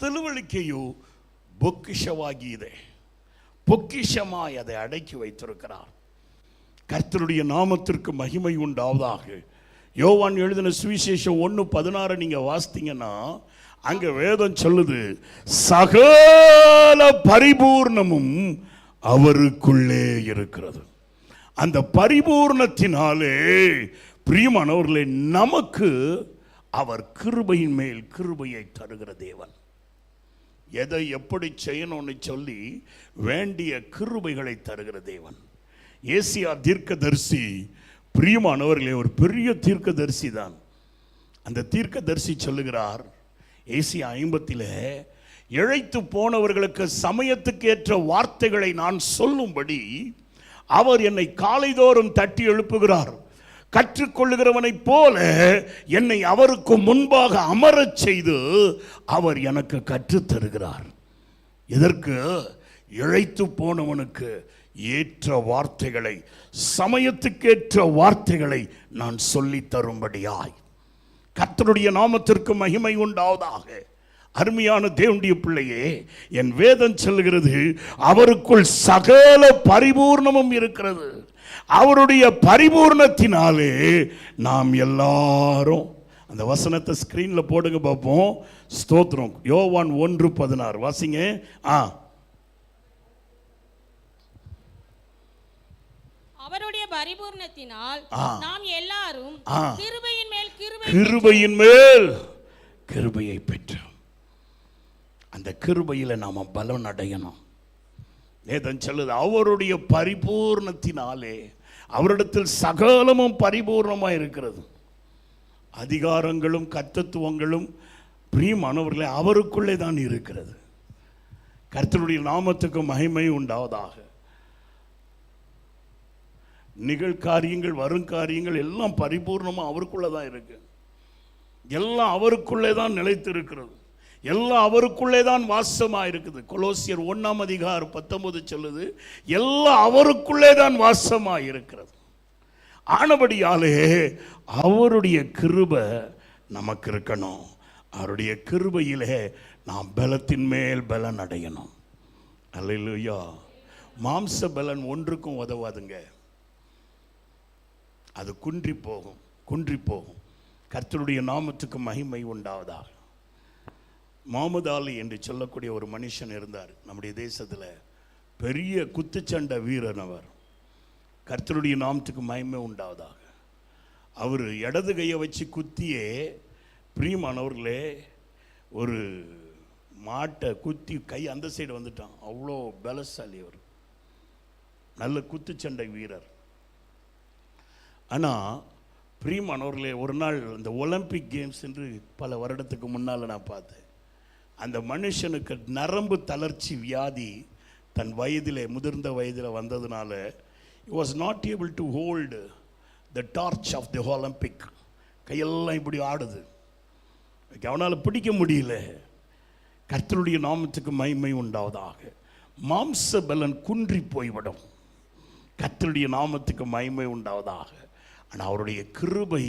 Speaker 1: ತಿಳುವಳಿಕೆಯು பொக்கிஷமாகி ಇದೆ. பொக்கிஷமாய் அதை அடக்கி வைத்திருக்கிறார். கர்த்தருடைய நாமத்திற்கு மகிமை உண்டாவதாக. யோவான் எழுதின சுவிசேஷம் 1:16 நீங்க வாசித்தீங்கன்னா அங்க வேதம் சொல்லுது, சகல பரிபூர்ணமும் அவருக்குள்ளே இருக்கிறது. அந்த பரிபூர்ணத்தினாலே பிரியமானவர்களே, நமக்கு அவர் கிருபையின் மேல் கிருபையை தருகிற தேவன். எதை எப்படி செய்யணும்னு சொல்லி வேண்டிய கிருபைகளை தருகிற தேவன். ஏசியா தீர்க்கதரிசி பிரியமானவர்களே ஒரு பெரிய தீர்க்கதரிசி தான். அந்த தீர்க்கதரிசி சொல்லுகிறார், ஏசியா 50 இழைத்து போனவர்களுக்கு சமயத்துக்கு ஏற்ற வார்த்தைகளை நான் சொல்லும்படி அவர் என்னை காலைதோறும் தட்டி எழுப்புகிறார். கற்றுக்கொள்ளுகிறவனைப் போல என்னை அவருக்கு முன்பாக அமரச் செய்து அவர் எனக்கு கற்றுத்தருகிறார். இதற்கு இழைத்து போனவனுக்கு ஏற்ற வார்த்தைகளை, சமயத்துக்கேற்ற வார்த்தைகளை நான் சொல்லி தரும்படியாய். கர்த்தருடைய நாமத்திற்கு மகிமை உண்டாவதாக. அருமையான தேவனுடைய பிள்ளையே, என் வேதம் சொல்லுகிறது அவருக்குள் சகல பரிபூர்ணமும் இருக்கிறது. அவருடைய பரிபூர்ணத்தினாலே நாம் எல்லாரும், அந்த வசனத்தை ஸ்கிரீன்ல போடுங்க பார்ப்போம். ஸ்தோத்திரம். யோவான் 1:16 வாசிங்க.
Speaker 2: அவருடைய பரிபூர்ணத்தினால் நாம் எல்லாரும் கிருபையின் மேல்
Speaker 1: கிருபையை பெற்றோம். அந்த கிருபையில நாம பலன் அடையணும். வேதம் சொல்லுது அவருடைய பரிபூர்ணத்தினாலே, அவரிடத்தில் சகலமும் பரிபூர்ணமா இருக்கிறது. அதிகாரங்களும் கர்த்தத்துவங்களும் பிரியமானவர்களே அவருக்குள்ளே தான் இருக்கிறது. கர்த்தருடைய நாமத்துக்கு மகிமை உண்டாவதாக. நிகழ்காரியங்கள் வருங்காரியங்கள் எல்லாம் பரிபூர்ணமா அவருக்குள்ளே தான் இருக்கு. எல்லாம் அவருக்குள்ளே தான் நிலைத்து இருக்கிறது. எல்லாம் அவருக்குள்ளே தான் வாசமா இருக்குது. கொலோசியர் 1:19 சொல்லுது எல்லாம் அவருக்குள்ளே தான் வாசமா இருக்கிறது. ஆனபடியாலே அவருடைய கிருபை நமக்கு இருக்கணும். அவருடைய கிருபையிலே நாம் பலத்தின் மேல் பலன் அடையணும். அல்லேலூயா. மாம்ச பலன் ஒன்றுக்கும் உதவாதுங்க. அது குன்றி போகும். கர்த்தருடைய நாமத்துக்கு மகிமை உண்டாவதாக. முகமது அலி என்று சொல்லக்கூடிய ஒரு மனுஷன் இருந்தார் நம்முடைய தேசத்தில். பெரிய குத்துச்சண்டை வீரன் அவர். கர்த்தருடைய நாமத்துக்கு மகிமை உண்டாவதாக. அவர் இடது கையை வச்சு குத்தியே பிரியமானவர்களே ஒரு மாட்டை குத்தி கை அந்த சைடு வந்துட்டான். அவ்வளோ பலசாலி அவர், நல்ல குத்துச்சண்டை வீரர். ஆனால் பிரியமானவர்களே ஒரு நாள் இந்த ஒலிம்பிக் கேம்ஸ் என்று பல வருடத்துக்கு முன்னால் நான் பார்த்தேன். அந்த மனுஷனுக்கு நரம்பு தளர்ச்சி வியாதி தன் வயதிலே, முதிர்ந்த வயதில் வந்ததுனால he was not able to hold the torch of the Olympic. கையெல்லாம் இப்படி ஆடுது, அவனால் பிடிக்க முடியல. கர்த்தருடைய நாமத்துக்கு மகிமை உண்டாவதாக. மாம்ச பலன் குன்றி போய்விடும். கர்த்தருடைய நாமத்துக்கு மகிமை உண்டாவதாக. ஆனால் அவருடைய கிருபை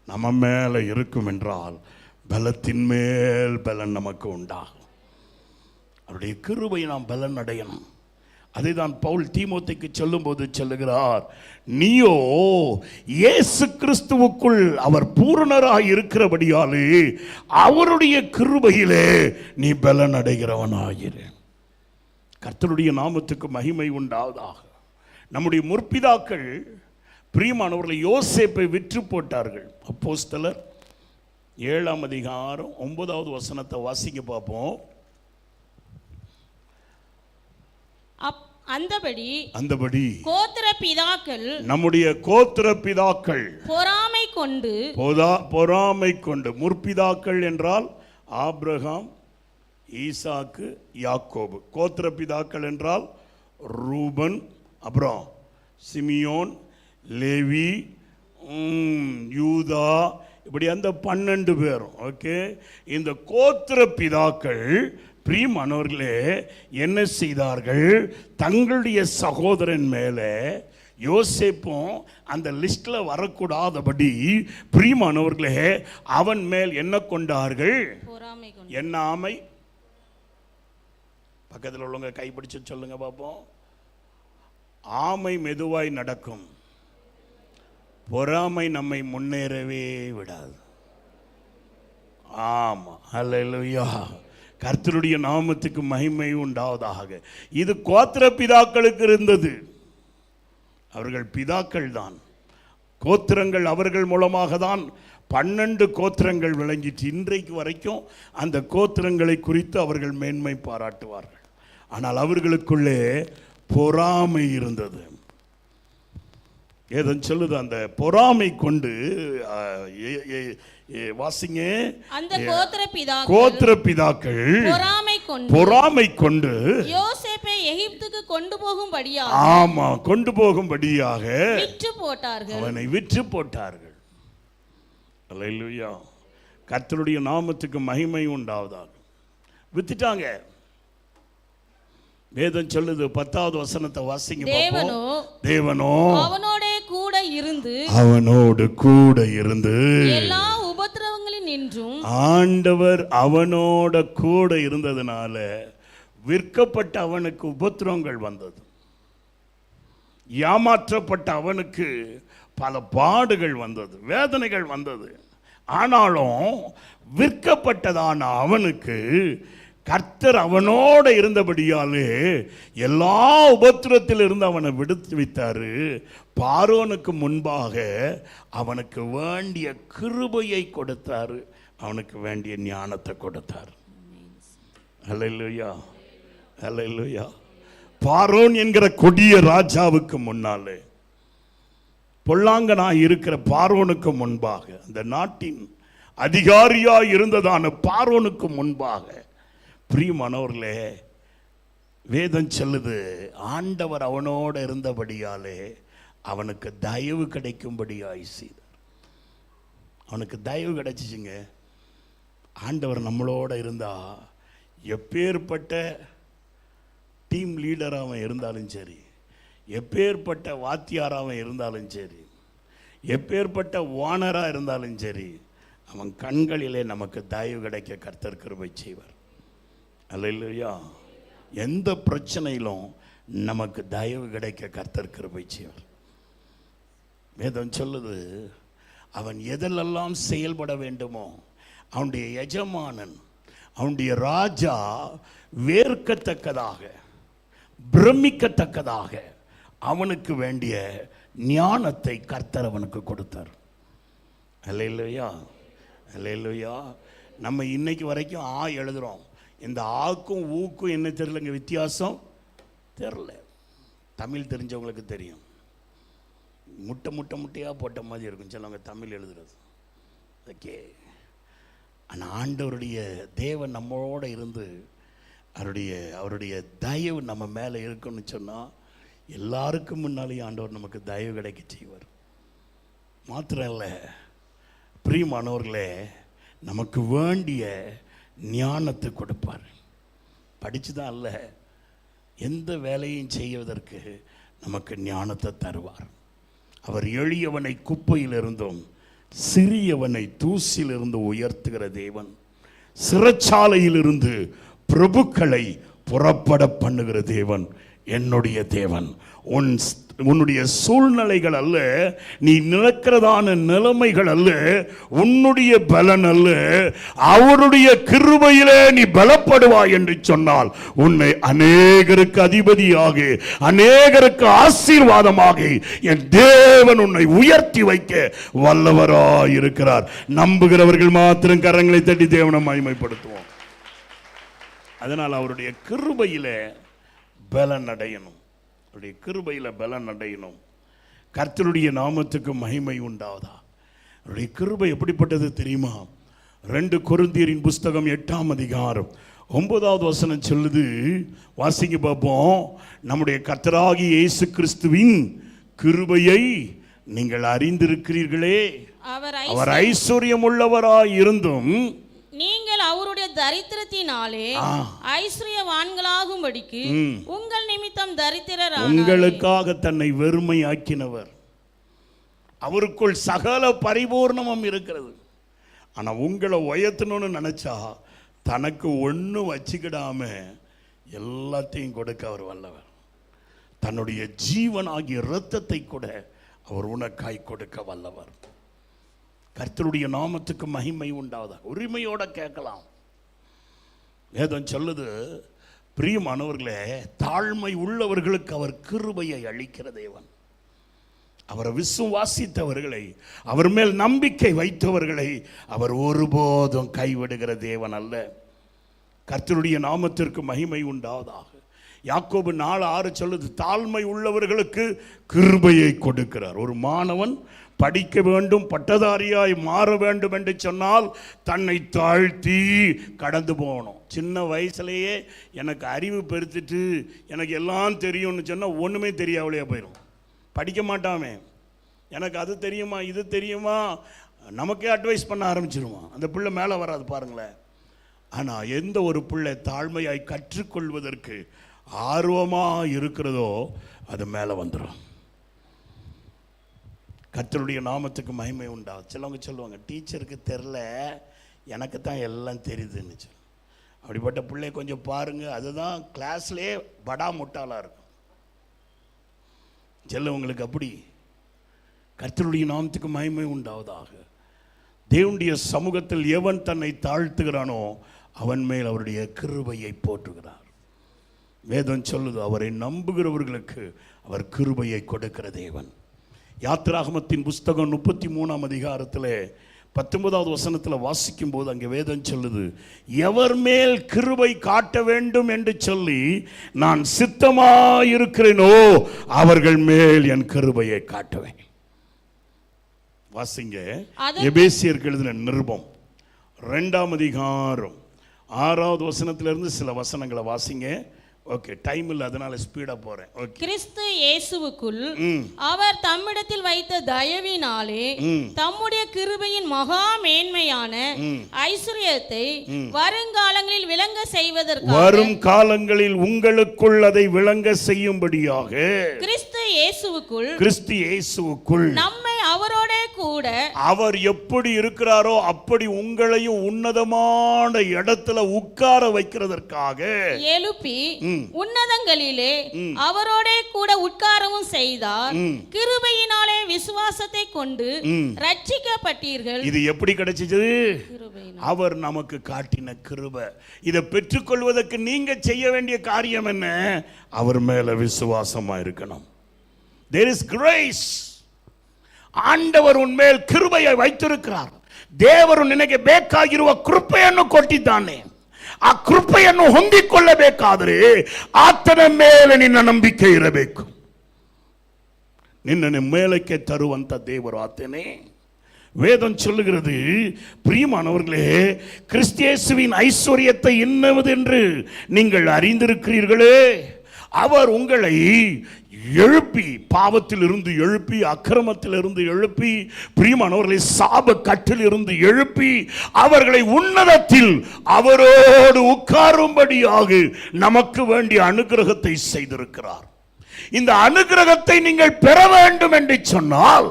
Speaker 1: நம்ம மேலே இருக்கும் என்றால் பலத்தின் மேல் பலன் நமக்கு உண்டாகும். அவருடைய கிருபை நாம் பலன் அடையணும். அதை தான் பவுல் தீமோத்தேயுக்கு சொல்லும்போது சொல்லுகிறார், நீயோ இயேசு கிறிஸ்துவுக்குள் அவர் பூரணராய் இருக்கிறபடியாலே அவருடைய கிருபையிலே நீ பலன் அடைகிறவனாயிரு. கர்த்தருடைய நாமத்துக்கு மகிமை உண்டாவதாக. நம்முடைய முற்பிதாக்கள் பிரியமானவர்களை யோசேப்பை விற்று போட்டார்கள். அப்போஸ்தலர் 7:9 வாசிக்க பார்ப்போம். அந்தபடி
Speaker 2: கோத்திர பிதாக்கள்,
Speaker 1: நம்முடைய கோத்திர பிதாக்கள் பொறாமை கொண்டு முற்பிதாக்கள் என்றால் ஆபிரகாம், ஈசாக்கு, யாக்கோபு. கோத்திர பிதாக்கள் என்றால் ரூபன், அப்புறம் சிமியோன், லேவி, யூதா, இப்படி அந்த 12 பேரும். ஓகே, இந்த கோத்திர பிதாக்கள் பிரியமானவர்களே என்ன செய்தார்கள்? தங்களுடைய சகோதரன் மேலே, யோசேப்பும் அந்த லிஸ்ட்ல வரக்கூடாதபடி பிரியமானவர்களே அவன் மேல் என்ன கொண்டார்கள்? என்ன ஆமை? பக்கத்தில் உள்ளவங்க கைப்பிடிச்சு சொல்லுங்க பார்ப்போம். ஆமை மெதுவாய் நடக்கும், பொறாமை நம்மை முன்னேறவே விடாது. ஆமா, அல்லேலூயா. கர்த்தருடைய நாமத்துக்கு மகிமை உண்டாவதாக. இது கோத்திர பிதாக்களுக்கு இருந்தது. அவர்கள் பிதாக்கள் தான், கோத்திரங்கள் அவர்கள் மூலமாக தான் 12 கோத்திரங்கள் விளங்கிட்டு இன்றைக்கு வரைக்கும் அந்த கோத்திரங்களை குறித்து அவர்கள் மேன்மை பாராட்டுவார்கள். ஆனால் அவர்களுக்குள்ளே பொறாமை இருந்தது. ஏதன் சொல்லுது, அந்த பொறாமை கொண்டு வாசிங்க.
Speaker 2: அந்த
Speaker 1: கோத்திர பிதாக்கள் பொறாமை கொண்டு
Speaker 2: யோசேப்பை எகிப்துக்கு கொண்டு போகும்படியாக,
Speaker 1: ஆமா, கொண்டு போகும்படியாக
Speaker 2: விற்று போட்டார்கள்,
Speaker 1: அவனை விற்று போட்டார்கள். அல்லேலூயா. கர்த்தருடைய நாமத்துக்கு மகிமை உண்டாவதாக. வித்துட்டாங்க. வேதம் சொல்லுது 10வது வசனத்தை வாசிங்க. தேவனோ அவனோடு கூட இருந்து
Speaker 2: எல்லா உபத்திரவங்களின் என்றும்
Speaker 1: ஆண்டவர் அவனோட கூட இருந்ததுனால விற்கப்பட்ட அவனுக்கு உபத்திரவங்கள் வந்தது. ஏமாற்றப்பட்ட அவனுக்கு பல பாடுகள் வந்தது, வேதனைகள் வந்தது. ஆனாலும் விற்கப்பட்டதான அவனுக்கு கர்த்தர் அவனோட இருந்தபடியாலே எல்லா உபத்திரத்தில் இருந்து அவனை விடுத்து வைத்தாரு. பார்வோனுக்கு முன்பாக அவனுக்கு வேண்டிய கிருபையை கொடுத்தாரு, அவனுக்கு வேண்டிய ஞானத்தை கொடுத்தார். ஹல்லேலூயா, ஹல்லேலூயா. பார்வோன் என்கிற கொடிய ராஜாவுக்கு முன்னாலே, பொல்லாங்கனாய் இருக்கிற பார்வோனுக்கு முன்பாக, அந்த நாட்டின் அதிகாரியாய் இருந்ததான பார்வோனுக்கு முன்பாக, பிரியமானவர்களே, வேதம் சொல்லுது ஆண்டவர் அவனோட இருந்தபடியாலே அவனுக்கு தயவு கிடைக்கும்படியாய் செய்தார். அவனுக்கு தயவு கிடைச்சிச்சுங்க. ஆண்டவர் நம்மளோட இருந்தா எப்பேற்பட்ட டீம் லீடராக அவன் இருந்தாலும் சரி, எப்பேற்பட்ட வாத்தியாராக அவன் இருந்தாலும் சரி, எப்பேற்பட்ட ஓனராக இருந்தாலும் சரி, அவன் கண்களிலே நமக்கு தயவு கிடைக்க கர்த்தர் கிருபை செய்வார். அல்லேலூயா. எந்த பிரச்சனையிலும் நமக்கு தயவு கிடைக்க கர்த்தர் கிருபை செய்வார். வேதம் சொல்லுது அவன் எதிலெல்லாம் செயல்பட வேண்டுமோ அவனுடைய எஜமானன், அவனுடைய ராஜா வேர்க்கத்தக்கதாக, பிரமிக்கத்தக்கதாக அவனுக்கு வேண்டிய ஞானத்தை கர்த்தர் அவனுக்கு கொடுத்தார். அல்லேலூயா, அல்லேலூயா. நம்ம இன்னைக்கு வரைக்கும் எழுதுறோம். இந்த ஆக்கும் ஊக்கும் என்ன தெரியலங்க, வித்தியாசம் தெரில. தமிழ் தெரிஞ்சவங்களுக்கு தெரியும். முட்டை முட்டை முட்டையாக போட்ட மாதிரி இருக்கும் சிலவங்க தமிழ் எழுதுறது. ஓகே. ஆனால் ஆண்டவருடைய தேவன் நம்மளோட இருந்து அவருடைய தயவு நம்ம மேலே இருக்குன்னு சொன்னால் எல்லாருக்கும் முன்னாலேயும் ஆண்டவர் நமக்கு தயவு கிடைக்க செய்வார். மாத்திரம் இல்லை, பிரியமானவர்களே, நமக்கு வேண்டிய ஞானத்தை கொடுப்பார். படித்து தான் அல்ல, எந்த வேலையும் செய்வதற்கு நமக்கு ஞானத்தை தருவார். அவர் எளியவனை குப்பையிலிருந்தும் சிறியவனை தூசிலிருந்து உயர்த்துகிற தேவன். சிறைச்சாலையிலிருந்து பிரபுக்களை புறப்பட பண்ணுகிற தேவன் என்னுடைய தேவன். உன்னுடைய சூழ்நிலைகள் அல்ல, நீ நிற்கிறதான நிலைமைகள் அல்ல, உன்னுடைய பலன் அல்ல, அவருடைய கிருபையிலே நீ பலப்படுவாய் என்று சொன்னால் உன்னை அநேகருக்கு அதிபதியாக, அநேகருக்கு ஆசீர்வாதமாக என் தேவன் உன்னை உயர்த்தி வைக்க வல்லவராய் இருக்கிறார். நம்புகிறவர்கள் மாத்திரம் கரங்களை தட்டி தேவனை மகிமைப்படுத்துவோம். அதனால் அவருடைய கிருபையிலே பலன் அடையணும், அவருடைய கிருபையில பலன் அடையணும். கர்த்தருடைய நாமத்துக்கு மகிமை உண்டாவதா? அவருடைய கிருபை எப்படிப்பட்டது தெரியுமா? 2 கொரிந்தியரின் புஸ்தகம் 8ஆம் அதிகாரம் 9வது வசனம் சொல்லுது. வாசிங்க பார்ப்போம். நம்முடைய கர்த்தராகிய இயேசு கிறிஸ்துவின் கிருபையை நீங்கள் அறிந்திருக்கிறீர்களே, அவர் ஐஸ்வர்யம் உள்ளவராய் இருந்தும்
Speaker 2: நீங்கள் அவருடைய தரித்திரத்தினாலே ஐஸ்வர்யவான்களாகும்படிக்கு உங்கள் நிமித்தம் தரித்திரரானார்.
Speaker 1: உங்களுக்காக தன்னை வெறுமையாக்கினவர். அவருக்குள் சகல பரிபூர்ணமும் இருக்கிறது. ஆனா உங்களை உயர்த்தணும்னு நினைச்சா தனக்கு ஒன்றும் வச்சுக்கிடாம எல்லாத்தையும் கொடுக்க அவர் வல்லவர். தன்னுடைய ஜீவனாகிய இரத்தத்தை கூட அவர் உனக்காய் கொடுக்க வல்லவர். கர்த்தருடைய நாமத்துக்கு மகிமை உண்டாவதா? உரிமையோட கேட்கலாம். வேதம் சொல்லுது, பிரியமானவர்களே, தாழ்மை உள்ளவர்களுக்கு அவர் கிருபையை அளிக்கிற தேவன். அவரை விசுவாசித்தவர்களை, அவர் மேல் நம்பிக்கை வைத்தவர்களை அவர் ஒருபோதும் கைவிடுகிற தேவன் அல்ல. கர்த்தருடைய நாமத்திற்கு மகிமை உண்டாவதாக. யாக்கோபு 4:6 சொல்லுது, தாழ்மை உள்ளவர்களுக்கு கிருபையை கொடுக்கிறார். ஒரு மாணவன் படிக்க வேண்டும், பட்டதாரியாய் மாற வேண்டும் என்று சொன்னால் தன்னை தாழ்த்தி கடந்து போகணும். சின்ன வயசுலேயே எனக்கு அறிவு பெருத்துட்டு எனக்கு எல்லாம் தெரியும்னு சொன்னால் ஒன்றுமே தெரியாமலேயே போயிடும். படிக்க மாட்டாமே. எனக்கு அது தெரியுமா, இது தெரியுமா, நமக்கே அட்வைஸ் பண்ண ஆரம்பிச்சிருவான். அந்த பிள்ளை மேலே வராது பாருங்களேன். ஆனால் எந்த ஒரு பிள்ளை தாழ்மையாய் கற்றுக்கொள்வதற்கு ஆர்வமாக இருக்கிறதோ அது மேலே வந்துடும். கர்த்தருடைய நாமத்துக்கு மகிமை உண்டாகும். சிலவங்க சொல்லுவாங்க, டீச்சருக்கு தெரில, எனக்கு தான் எல்லாம் தெரியுதுன்னு சொல்லி. அப்படிப்பட்ட பிள்ளை கொஞ்சம் பாருங்கள். அதுதான் கிளாஸ்லேயே படா முட்டாளாக இருக்கும். உங்களுக்கு அப்படி கர்த்தருடைய நாமத்துக்கு மகிமை உண்டாவதாக. தேவனுடைய சமூகத்தில் எவன் தன்னை தாழ்த்துகிறானோ அவன் மேல் அவருடைய கிருபையை போற்றுகிறார். வேதம் சொல்லுது, அவரை நம்புகிறவர்களுக்கு அவர் கிருபையை கொடுக்கிற தேவன். யாத்திராகமத்தின் புஸ்தகம் 33ஆம் அதிகாரத்தில் 19வது வசனத்தில் வாசிக்கும் போது அங்கே வேதம் சொல்லுது, எவர் மேல் கிருபை காட்ட வேண்டும் என்று சொல்லி நான் சித்தமாயிருக்கிறேனோ அவர்கள் மேல் என் கிருபையை காட்டுவேன். வாசிங்க, எபேசியருக்கு எழுதின நிருபம் 2ஆம் அதிகாரம் 6வது வசனத்திலிருந்து சில வசனங்களை வாசிங்க. ஓகே, டைம் இல்லை, அதனால ஸ்பீடா போறேன். ஓகே.
Speaker 2: கிறிஸ்து இயேசுவுக்குள் அவர் தம்மிடத்தில் வைத்த தயவினாலே தம்முடைய கிருபையின் மகா மேன்மையான ஐஸ்வரியத்தை வருங்காலங்களில் விளங்க செய்வதற்காக,
Speaker 1: வரும் காலங்களில் உங்களுக்குள் அதை விளங்க செய்யும்படியாக
Speaker 2: கிறிஸ்து
Speaker 1: இயேசுவுக்குள்
Speaker 2: நம்மை அவரோட கூட,
Speaker 1: அவர் எப்படி இருக்கிறாரோ அப்படி உங்களையும் உன்னதமான இடத்துல உட்கார வைக்கிறதற்காக
Speaker 2: எழுப்பி உன்னதங்களிலே அவரோட கூட உட்காரவும் செய்தார். கிருபையினாலே விசுவாசத்தை கொண்டு ரட்சிக்கப்பட்டீர்கள்.
Speaker 1: இது எப்படி கிடைச்சது? அவர் நமக்கு காட்டின கிருபை. இதை பெற்றுக்கொள்வதற்கு நீங்க செய்ய வேண்டிய காரியம் என்ன? அவர் மேல விசுவாசமா இருக்கணும். There is grace. ಆಂಡವರು ಉನ್ಮೇಲೆ ಕಿರುಬೆಯ ವೈತಿರುತ್ತಾರೆ. ದೇವರು ನಿನಗೆ ಬೇಕಾಗಿರುವ ಕೃಪೆಯನ್ನು ಕೊಟ್ಟಿದ್ದಾನೆ. ಆ ಕೃಪೆಯನ್ನು ಹೊಂದಿಕೊಳ್ಳಬೇಕಾದರೆ ಆತನ ಮೇಲೆ ನಿನ್ನ ನಂಬಿಕೆ ಇರಬೇಕು. ನಿನ್ನನ್ನು ಮೇಲಕ್ಕೆ ತರುವಂತ ದೇವರು ಆತನೇ. வேதம் சொல்லுகிறது, பிரியமானவர்களே, கிறிஸ்தியேசுவின் ஐஸ்வரியத்தை என்னவென்று நீங்கள் அறிந்திருக்கிறீர்களே. அவர் உங்களை எழுப்பி, பாவத்தில் இருந்து எழுப்பி, அக்கிரமத்தில் இருந்து எழுப்பி, பிரியமானவர்களை சாப கட்டில் இருந்து எழுப்பி அவர்களை உன்னதத்தில் அவரோடு உட்காரும்படியாக நமக்கு வேண்டிய அனுகிரகத்தை செய்திருக்கிறார். இந்த அனுகிரகத்தை நீங்கள் பெற வேண்டும் என்று சொன்னால்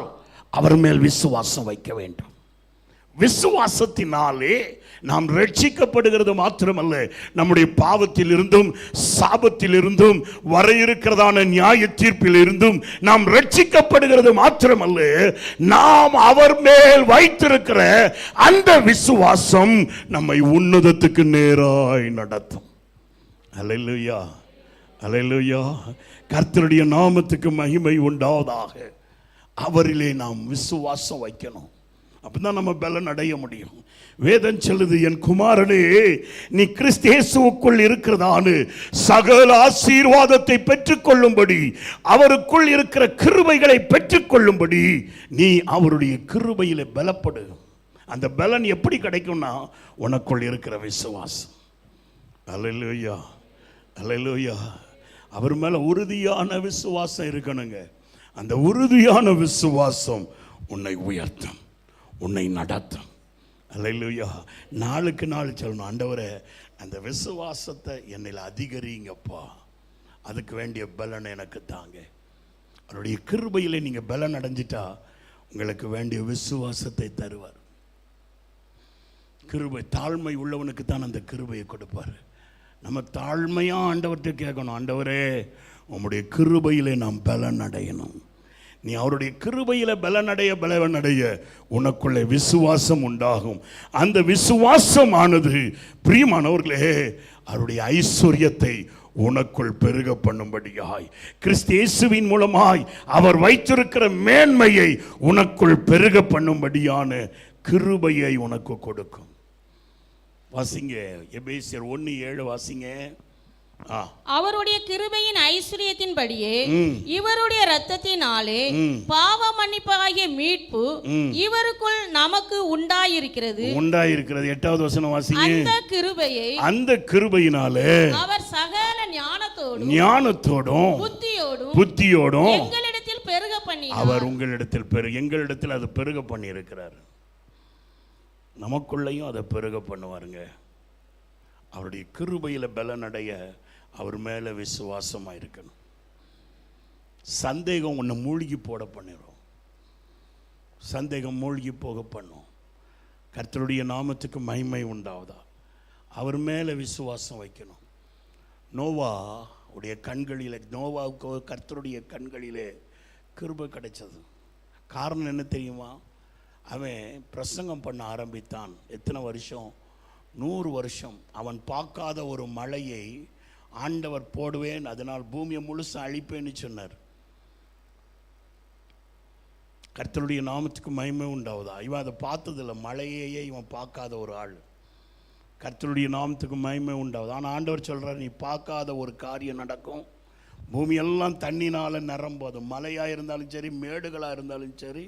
Speaker 1: அவர் மேல் விசுவாசம் வைக்க வேண்டும். விசுவாசத்தினாலே நாம் ரட்சிக்கப்படுகிறது மாத்திரமல்ல, நம்முடைய பாவத்தில் இருந்தும் சாபத்தில் இருந்தும் வர இருக்கிறதான நியாய தீர்ப்பில் இருந்தும் நாம் ரட்சிக்கப்படுகிறது மாத்திரமல்ல, நாம் அவர் மேல் வைத்திருக்கிற அந்த விசுவாசம் நம்மை உன்னதத்துக்கு நேராய் நடத்தும். அல்லேலூயா, அல்லேலூயா. கர்த்தருடைய நாமத்துக்கு மகிமை உண்டாவதாக. அவரிலே நாம் விசுவாசம் வைக்கணும். அப்பதான் நம்ம பலன் அடைய முடியும். வேதம் சொல்லுது, என் குமாரனே, நீ கிறிஸ்து இயேசுவுக்குள் இருக்கிறதான சகல ஆசீர்வாதத்தை பெற்றுக்கொள்ளும்படி, அவருக்குள் இருக்கிற கிருபைகளை பெற்றுக்கொள்ளும்படி நீ அவருடைய கிருபையிலே பலப்படு. அந்த பலன் எப்படி கிடைக்கும்னா உனக்குள் இருக்கிற விசுவாசம். அல்லேலூயா, அல்லேலூயா. அவர் மேல உறுதியான விசுவாசம் இருக்கணுங்க. அந்த உறுதியான விசுவாசம் உன்னை உயர்த்தும், உன்னை நடத்தும். அல்லேலூயா. நாளுக்கு நாள் சொல்லணும், ஆண்டவரே அந்த விசுவாசத்தை என்னில் அதிகரிங்கப்பா, அதுக்கு வேண்டிய பலன் எனக்கு தாங்க. அவருடைய கிருபையிலே நீங்கள் பலன் அடைஞ்சிட்டா உங்களுக்கு வேண்டிய விசுவாசத்தை தருவார். கிருபை, தாழ்மை உள்ளவனுக்கு தான் அந்த கிருபையை கொடுப்பார். நம்ம தாழ்மையாக ஆண்டவர்கிட்ட கேட்கணும், ஆண்டவரே உம்முடைய கிருபையிலே நாம் பலன் அடையணும். நீ அவருடைய கிருபையில பலனடைய உனக்குள்ளே விசுவாசம் உண்டாகும். அந்த விசுவாசமானது பிரியமானவர்களே அவருடைய ஐஸ்வர்யத்தை உனக்குள் பெருக பண்ணும்படியாய், கிறிஸ்து இயேசுவின் மூலமாய் அவர் வைத்திருக்கிற மேன்மையை உனக்குள் பெருக பண்ணும்படியான கிருபையை உனக்கு கொடுக்கும். வாசிங்க, எபேசியர் 1:7 வாசிங்க.
Speaker 2: அவருடைய கிருபையின் ஐஸ்வரியத்தின்படியே இவருடைய இரத்தத்தினாலே பாவ மன்னிப்பாகிய மீட்பு இவருக்குள் நமக்கு உண்டாயிருக்கிறது.
Speaker 1: 8வது வசனம் வாசிங்க. அந்த கிருபையினாலே
Speaker 2: அவர் சகல
Speaker 1: ஞானத்தோடும் புத்தியோடும்
Speaker 2: எங்களிடத்தில் பெருக பண்ணி,
Speaker 1: அவர் உங்களிடத்தில் எங்களிடத்தில் அது பெருக பண்ணி இருக்கிறார். நமக்குள்ளையும் அதை பெருக பண்ணுவாருங்க. அவருடைய கிருபையில பலனடைய அவர் மேல விசுவாசமா இருக்கணும். சந்தேகம் உன்னை மூழ்கி போட பண்ணிடும். சந்தேகம் மூழ்கி போக பண்ணும். கர்த்தருடைய நாமத்துக்கு மகிமை உண்டாவதா. அவர் மேலே விசுவாசம் வைக்கணும். நோவா உடைய கண்களிலே, நோவாவுக்கு கர்த்தருடைய கண்களிலே கிருபை கிடைச்சது. காரணம் என்ன தெரியுமா? அவன் பிரசங்கம் பண்ண ஆரம்பித்தான். எத்தனை வருஷம்? 100 வருஷம். அவன் பார்க்காத ஒரு மழையை ஆண்டவர் போடுவேன், அதனால் பூமியை முழுசு அழிப்பேன்னு சொன்னார். கர்த்தருடைய நாமத்துக்கு மகிமை உண்டாவதா. இவன் அதை பார்த்ததில்லை, மழையையே இவன் பார்க்காத ஒரு ஆள். கர்த்தருடைய நாமத்துக்கு மகிமை உண்டாவது. ஆனால் ஆண்டவர் சொல்கிறார், நீ பார்க்காத ஒரு காரியம் நடக்கும். பூமியெல்லாம் தண்ணினால் நிரம்பும். அது மலையாக இருந்தாலும் சரி, மேடுகளாக இருந்தாலும் சரி,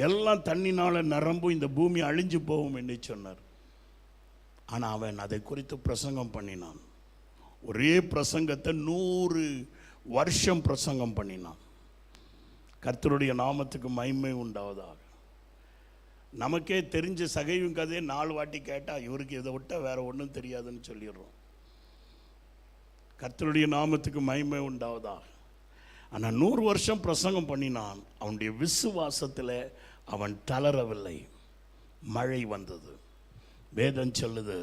Speaker 1: எல்லாம் தண்ணினால் நிரம்பும். இந்த பூமி அழிஞ்சு போகும் என்று சொன்னார். ஆனால் அவன் அதை குறித்து பிரசங்கம் பண்ணினான். ஒரே பிரசங்கத்தை 100 வருஷம் பிரசங்கம் பண்ணினான். கர்த்தருடைய நாமத்துக்கு மகிமை உண்டாவதாக. நமக்கே தெரிஞ்ச சகையும் கதையை 4 வாட்டி கேட்டால் இவருக்கு இதை விட்டால் வேறு ஒன்றும் தெரியாதுன்னு சொல்லிடுறோம். கர்த்தருடைய நாமத்துக்கு மகிமை உண்டாவதாக. ஆனால் 100 வருஷம் பிரசங்கம் பண்ணினான். அவனுடைய விசுவாசத்தில் அவன் தளரவில்லை. மழை வந்தது. வேதம் சொல்லுது,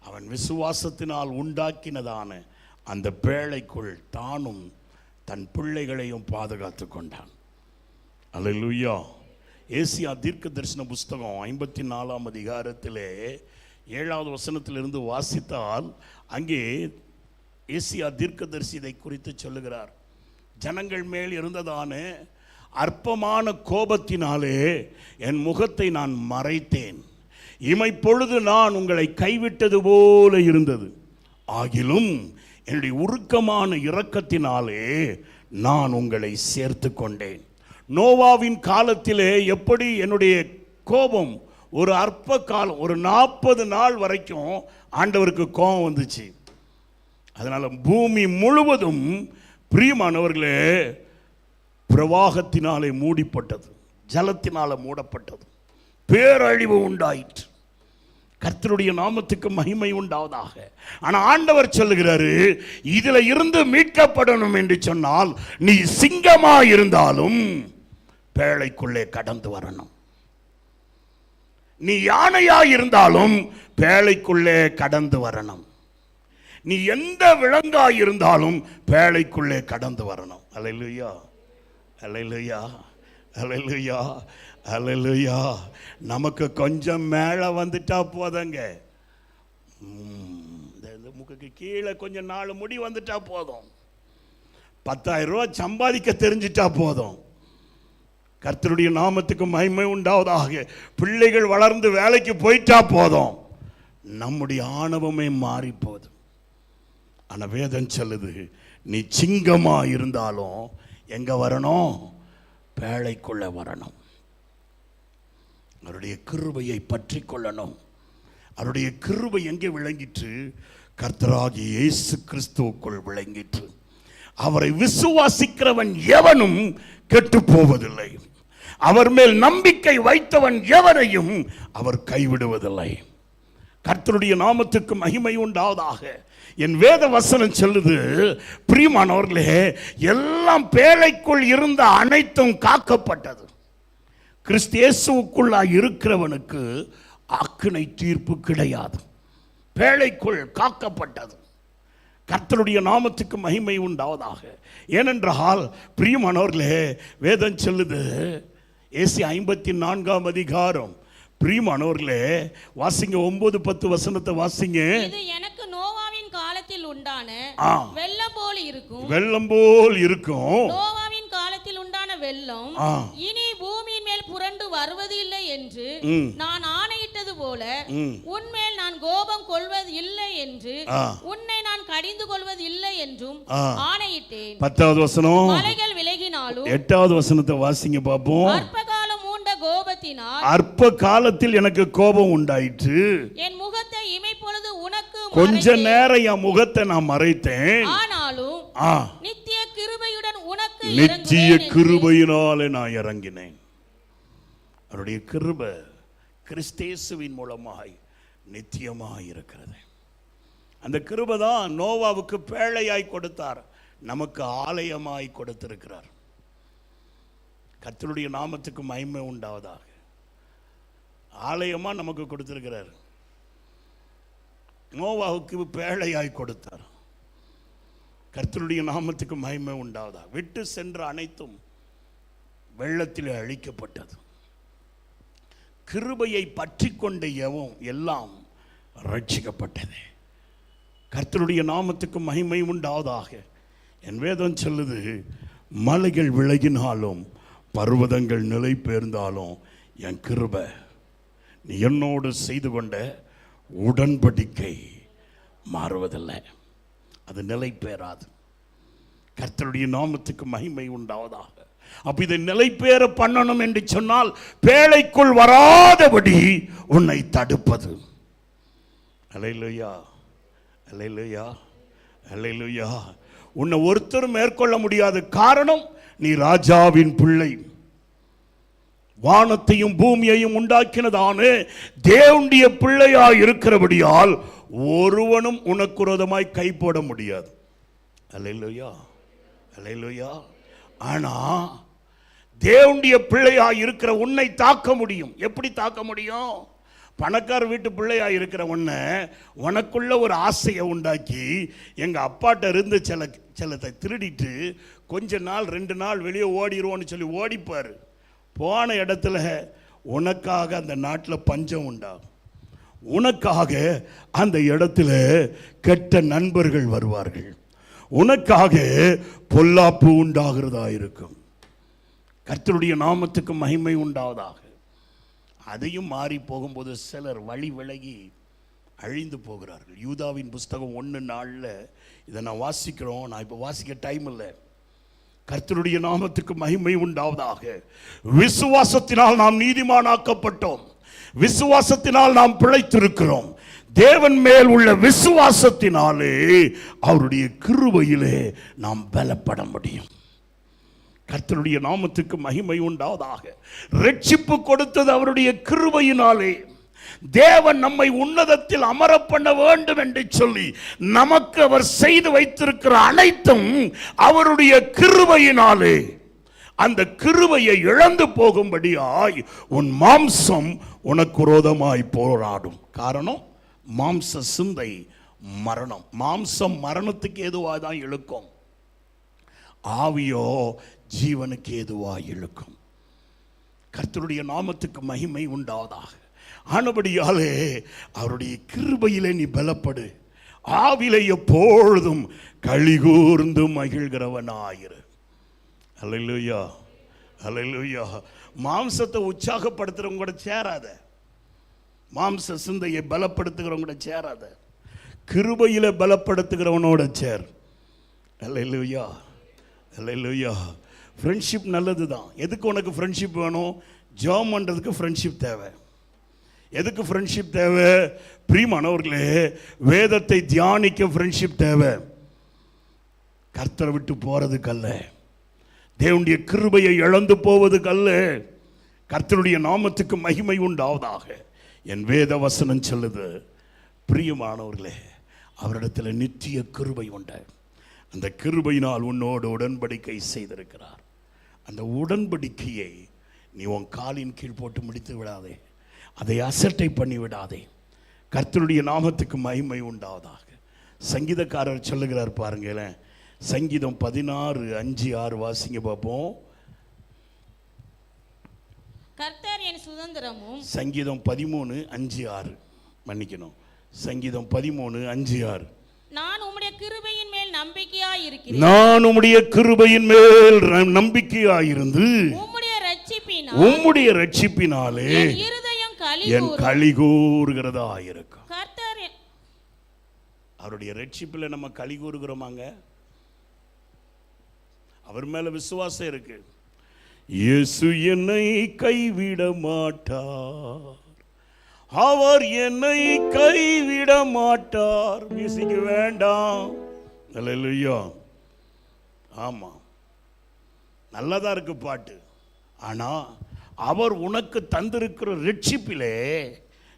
Speaker 1: அவன் விசுவாசத்தினால் உண்டாக்கினதான அந்த பேழைக்குள் தானும் தன் பிள்ளைகளையும் பாதுகாத்து கொண்டான். அல்லேலூயா. ஏசியா தீர்க்க தரிசன புஸ்தகம் 54ஆம் அதிகாரத்திலே 7வது வசனத்திலிருந்து வாசித்தால் அங்கே ஏசியா தீர்க்கதரிசி இதை குறித்து சொல்லுகிறார். ஜனங்கள் மேல் இருந்ததான அற்பமான கோபத்தினாலே என் முகத்தை நான் மறைத்தேன். இமைப்பொழுது நான் உங்களை கைவிட்டது போல இருந்தது. ஆகிலும் என்னுடைய உருக்கமான இரக்கத்தினாலே நான் உங்களை சேர்த்து கொண்டேன். நோவாவின் காலத்திலே எப்படி என்னுடைய கோபம் ஒரு அற்ப காலம், ஒரு 40 நாள் வரைக்கும் ஆண்டவருக்கு கோபம் வந்துச்சு. அதனால் பூமி முழுவதும் பிரியமானவர்களே பிரவாகத்தினாலே மூடிப்பட்டது, ஜலத்தினால மூடப்பட்டது, பேரழிவு உண்டாயிற்று. கர்த்தருடைய நாமத்துக்கு மகிமை உண்டாவதாக. ஆனால் ஆண்டவர் சொல்லுகிறாரு, இதில் இருந்து மீட்கப்படணும் என்று சொன்னால் நீ சிங்கமா இருந்தாலும் பேழைக்குள்ளே கடந்து வரணும். நீ யானையா இருந்தாலும் பேழைக்குள்ளே கடந்து வரணும். நீ எந்த விலங்கா இருந்தாலும் பேழைக்குள்ளே கடந்து வரணும். அல்லேலூயா, அல்லேலூயா, அல்லேலூயா, அல்லேலூயா. நமக்கு கொஞ்சம் மேலே வந்துட்டா போதங்க, இந்த முக்குக்கு கீழே கொஞ்சம் 4 முடி வந்துட்டா போதும். 10,000 ரூபா சம்பாதிக்க தெரிஞ்சிட்டா போதும். கர்த்தருடைய நாமத்துக்கு மகிமை உண்டாவதாக. பிள்ளைகள் வளர்ந்து வேலைக்கு போயிட்டா போதும், நம்முடைய ஆணவமே மாறி போதும். ஆனால் வேதம் சொல்லுது, நீ சிங்கமா இருந்தாலும் எங்க வரணும்? பேழைக்குள்ள வரணும். அவருடைய கிருபையை பற்றி கொள்ளணும். அவருடைய கிருபை எங்கே விளங்கிற்று? கர்த்தராகிய இயேசு கிறிஸ்துவுக்குள் விளங்கிற்று. அவரை விசுவாசிக்கிறவன் எவனும் கெட்டு போவதில்லை. அவர் மேல் நம்பிக்கை வைத்தவன் எவரையும் அவர் கைவிடுவதில்லை. கர்த்தருடைய நாமத்துக்கு மகிமை உண்டாவதாக. என் வேத வசனம் சொல்லுது, பிரியமானவர்களே, எல்லாம் பேழைக்குள் இருந்த அனைத்தும் காக்கப்பட்டது. கிறிஸ்து இயேசுவுக்குள்ளாய் இருக்கிறவனுக்கு ஆக்கினை தீர்ப்பு கிடையாது. பேழைக்குள் காக்கப்பட்டது. கர்த்தருடைய நாமத்துக்கு மகிமை உண்டாவதாக. ஏனென்றால் பிரியமானவர்களே, வேதம் சொல்லுது, ஏசாயா 54ஆம் அதிகாரம், பிரியமானவர்களே வாசிங்க, 9-10 வசனத்தை வாசிங்க.
Speaker 2: இது எனக்கு நோவாவின் காலத்தில் உண்டான வெள்ளம் போல் இருக்கும்.
Speaker 1: வெள்ளம் போல் இருக்கும்.
Speaker 2: நோவாவின் காலத்தில் உண்டான வெள்ளம் இனி பூமியின் மேல் புரண்டு வருவது இல்லை என்று நான் ஆணையிட்டது போல உன்மேல் நான் கோபம் கொள்வது இல்லை என்று, உன்னை நான் கடிந்து கொள்வது இல்லை என்றும் ஆணையிட்டேன்.
Speaker 1: 10வது வசனம்.
Speaker 2: மலைகள் விலகினாலும்.
Speaker 1: 8வது வசனத்தை வாசிங்க பாப்போம்.
Speaker 2: அற்ப காலம் மூண்ட கோபத்தினால்,
Speaker 1: அற்ப காலத்தில் எனக்கு கோபம் உண்டாயிற்று.
Speaker 2: என் முகத்தை இமைப்பொழுது உனக்கு
Speaker 1: கொஞ்ச நேரம் என் முகத்தை நான் மறைத்தேன்.
Speaker 2: ஆனாலும் நித்திய கிருபையுடன் உனக்கு
Speaker 1: நித்திய கிருபையினாலே நான் இறங்கினேன். அவருடைய கிருபை கிறிஸ்தேசுவின் மூலமாய் நித்தியமாய் இருக்கிறது. அந்த கிருபை தான் நோவாவுக்கு பேழையாய் கொடுத்தார், நமக்கு ஆலயமாய் கொடுத்திருக்கிறார். கர்த்தருடைய நாமத்துக்கு மகிமை உண்டாவதாக. ஆலயமாக நமக்கு கொடுத்திருக்கிறார். நோவாவுக்கு பேழையாய் கொடுத்தார். கர்த்தருடைய நாமத்துக்கு மகிமை உண்டாவதா. விட்டு சென்ற அனைத்தும் வெள்ளத்திலே அழிக்கப்பட்டது. கிருபையை பற்றி கொண்ட எல்லாம் ரட்சிக்கப்பட்டது. கர்த்தருடைய நாமத்துக்கு மகிமை உண்டாவதாக. என் வேதம் சொல்லுது, மலைகள் விலகினாலும் பர்வதங்கள் நிலை பெயர்ந்தாலும் என் கிருபை நீ என்னோடு செய்து கொண்ட உடன்படிக்கை மாறுவதில்லை, அது நிலை பெறாது. கர்த்தருடைய நாமத்துக்கு மகிமை உண்டாவதாக. அப்ப இதை நிலை பெற பண்ணணும் என்று சொன்னால் பேழைக்குள் வராதபடி உன்னை தடுப்பது. அல்லேலூயா, அல்லேலூயா, அல்லேலூயா. உன்னை ஒருத்தரும் மேற்கொள்ள முடியாது. காரணம், நீ ராஜாவின் பிள்ளை. வானத்தையும் பூமியையும் உண்டாக்கினதானே தேவனுடைய பிள்ளையாய் இருக்கிறபடியால் ஒருவனும் உனக்கு விரோதமாய் கை போட முடியாது. அல்லேலூயா, அல்லேலூயா. ஆனா தேவனுடைய பிள்ளையாய் இருக்கிற உன்னை தாக்க முடியும். எப்படி தாக்க முடியும்? பணக்கார வீட்டு பிள்ளையாக இருக்கிற உன்னை உனக்குள்ள ஒரு ஆசையை உண்டாக்கி எங்கள் அப்பாட்ட இருந்து சிலத்தை திருடிட்டு கொஞ்ச நாள் 2 நாள் வெளியே ஓடிடுவோன்னு சொல்லி ஓடிப்பார். போன இடத்துல உனக்காக அந்த நாட்டில் பஞ்சம் உண்டாகும். உனக்காக அந்த இடத்துல கெட்ட நண்பர்கள் வருவார்கள். உனக்காக பொல்லாப்பு உண்டாகிறதா இருக்கும். கர்த்தருடைய நாமத்துக்கு மகிமை உண்டாவதாக. அதையும் மாறி போகும்போது சிலர் வழி விலகி அழிந்து போகிறார்கள். யூதாவின் புஸ்தகம் 1:4 இதை நான் வாசிக்கிறோம். நான் இப்போ வாசிக்க டைம் இல்லை. கர்த்தருடைய நாமத்துக்கு மகிமை உண்டாவதாக. விசுவாசத்தினால் நாம் நீதிமானாக்கப்பட்டோம். விசுவாசத்தினால் நாம் பிழைத்திருக்கிறோம். தேவன் மேல் உள்ள விசுவாசத்தினாலே அவருடைய கிருபையிலே நாம் பலப்பட முடியும். கர்த்தருடைய நாமத்துக்கு மகிமை உண்டாவதாக. ரட்சிப்பு கொடுத்தது அவருடைய கிருபையினாலே. தேவன் நம்மை உன்னதத்தில் அமர பண்ண வேண்டும் என்று சொல்லி நமக்கு அவர் செய்து வைத்திருக்கிற அனைத்தும் அவருடைய கிருபையினாலே. அந்த கிருபையை இழந்து போகும்படியாய் உன் மாம்சம் உனக்கு விரோதமாய் போராடும். காரணம், மாம்ச சிந்தை மரணம். மாம்சம் மரணத்துக்கு ஏதுவாக தான் இழுக்கும், ஆவியோ ஜீவனுக்கு ஏதுவாக இழுக்கும். கர்த்தருடைய நாமத்துக்கு மகிமை உண்டாவதாக. ஆனபடியாலே அவருடைய கிருபையிலே நீ பலப்படு. ஆவிலே எப்பொழுதும் களிகூர்ந்து மகிழ்கிறவனாயிரு. அல்லேலூயா, அல்லேலூயா. மாம்சத்தை உற்சாகப்படுத்துறவங்க கூட சேராத. மாம்ச சிந்தையை பலப்படுத்துகிறவங்க கூட சேராத. கிருபையில பலப்படுத்துகிறவனோட சேர். அல்லேலூயா, அல்லேலூயா. ஃப்ரெண்ட்ஷிப் நல்லது தான். எதுக்கு உனக்கு ஃப்ரெண்ட்ஷிப் வேணும்? ஜாம் பண்ணுறதுக்கு ஃப்ரெண்ட்ஷிப் தேவை. எதுக்கு ஃப்ரெண்ட்ஷிப் தேவை? பிரியமானவர்களே, வேதத்தை தியானிக்க ஃப்ரெண்ட்ஷிப் தேவை. கர்த்தரை விட்டு போறதுக்கல்ல, தேவனுடைய கிருபையை இழந்து போவதுக்கல்ல. கர்த்தருடைய நாமத்துக்கு மகிமை உண்டாவதாக. என் வேத வசனம் சொல்லுது, பிரியமானவர்களே, அவரிடத்தில் நித்திய கிருபை உண்டு. அந்த கிருபையினால் உன்னோடு உடன்படிக்கை செய்திருக்கிறார். அந்த உடன்படிக்கையை நீ உன் காலின் கீழ் போட்டு முடித்து விடாதே, அதை அசட்டை பண்ணி விடாதே. கர்த்தருடைய நாமத்துக்கு மகிமை உண்டாவதாக. சங்கீதக்காரர் சொல்லுகிறார் பாருங்களேன், சங்கீதம் 16:5-6 வாசிங்க பார்ப்போம்.
Speaker 2: கர்த்தர் என் சுதந்திரமும்.
Speaker 1: சங்கீதம் 13:5-6 மன்னிக்கணும், சங்கீதம் 13:5-6.
Speaker 2: நான் உம்முடைய கிருபையின் மேல் நம்பிக்கையாய் இருக்கிறேன்.
Speaker 1: நான் உம்முடைய கிருபையின் மேல் நம்பிக்கையாயிருந்து உம்முடைய ரட்சிப்பினாலே என் களி கூறுகிறதா இருக்கும்.
Speaker 2: கர்த்தர்
Speaker 1: அவருடைய ரட்சிப்பில் நம்ம களி கூறுகிறோமாங்க? அவர் மேல விசுவாசம் இருக்கு. இயேசு என்னை கைவிட மாட்டார், அவர் என்னை கைவிட மாட்டார். மியூசிக் வேண்டாம். அல்லேலூயா. ஆமா, நல்லதா இருக்கு பாட்டு. ஆனா அவர் உனக்கு தந்திருக்கிற ரட்சிப்பிலே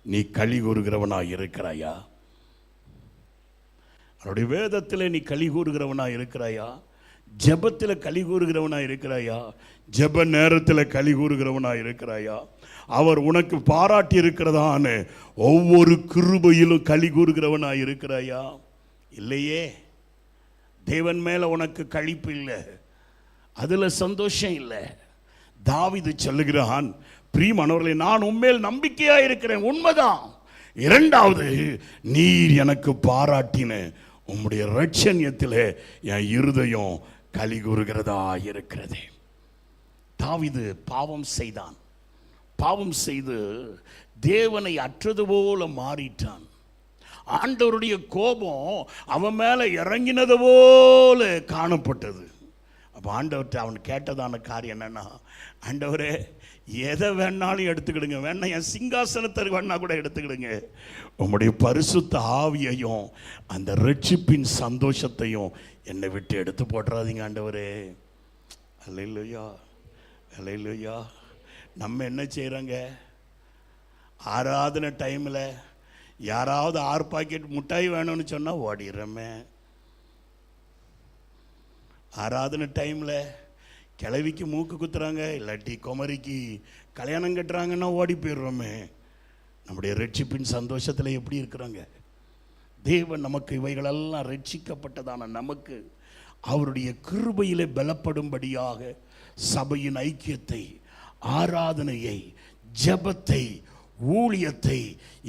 Speaker 1: நீ களி கூறுகிறவனாய் இருக்கிறாயா? அவருடைய வேதத்திலே நீ களி கூறுகிறவனாய் இருக்கிறாயா? ஜெபத்தில் களி கூறுகிறவனாய் இருக்கிறாயா? ஜெப நேரத்தில் களி கூறுகிறவனாய் இருக்கிறாயா? அவர் உனக்கு பாராட்டி இருக்கிறதான ஒவ்வொரு கிருபையிலும் களி கூறுகிறவனாய் இருக்கிறாயா? இல்லையே. தேவன் மேல உனக்கு களிப்பு இல்லை, அதுல சந்தோஷம் இல்லை. தாவீது சொல்லுகிறான், பிரியமானவர்களே, நான் உண்மையில் நம்பிக்கையா இருக்கிறேன், உண்மைதான். இரண்டாவது, நீர் எனக்கு பாராட்டின உம்முடைய இரட்சணியத்திலே என் இருதயம் களி கூறுகிறதா இருக்கிறது. தாவீது பாவம் செய்தான். பாவம் செய்து தேவனை அற்றது போல மாறிட்டான். ஆண்டவருடைய கோபம் அவன் மேல இறங்கினது போல காணப்பட்டது. அப்போ ஆண்டவர்கிட்ட அவன் கேட்டதான காரியம் என்னன்னா, ஆண்டவரே, எதை வேணாலும் எடுத்துக்கிடுங்க, வேணா என் சிங்காசனத்தை வேணா கூட எடுத்துக்கிடுங்க, உம்முடைய பரிசுத்த ஆவியையும் அந்த ரட்சிப்பின் சந்தோஷத்தையும் என்னை விட்டு எடுத்து போட்டுறாதீங்க ஆண்டவரே. அல்லேலூயா, அல்லேலூயா. நம்ம என்ன செய்கிறோங்க, ஆராதனை டைமில் யாராவது 6 பாக்கெட் மிட்டாய் வேணும்னு சொன்னால் ஓடிடுறோமே. ஆராதனை டைமில் கிளவிக்கு மூக்கு குத்துறாங்க, இல்லாட்டி குமரிக்கு கல்யாணம் கட்டுறாங்கன்னா ஓடி போயிடுறோமே. நம்முடைய ரட்சிப்பின் சந்தோஷத்தில் எப்படி இருக்கிறாங்க? தேவன் நமக்கு இவைகளெல்லாம் ரட்சிக்கப்பட்டதான நமக்கு அவருடைய கிருபையிலே பலப்படும்படியாக சபையின் ஐக்கியத்தை, ஆராதனையை, ஜெபத்தை, ஊழியத்தை,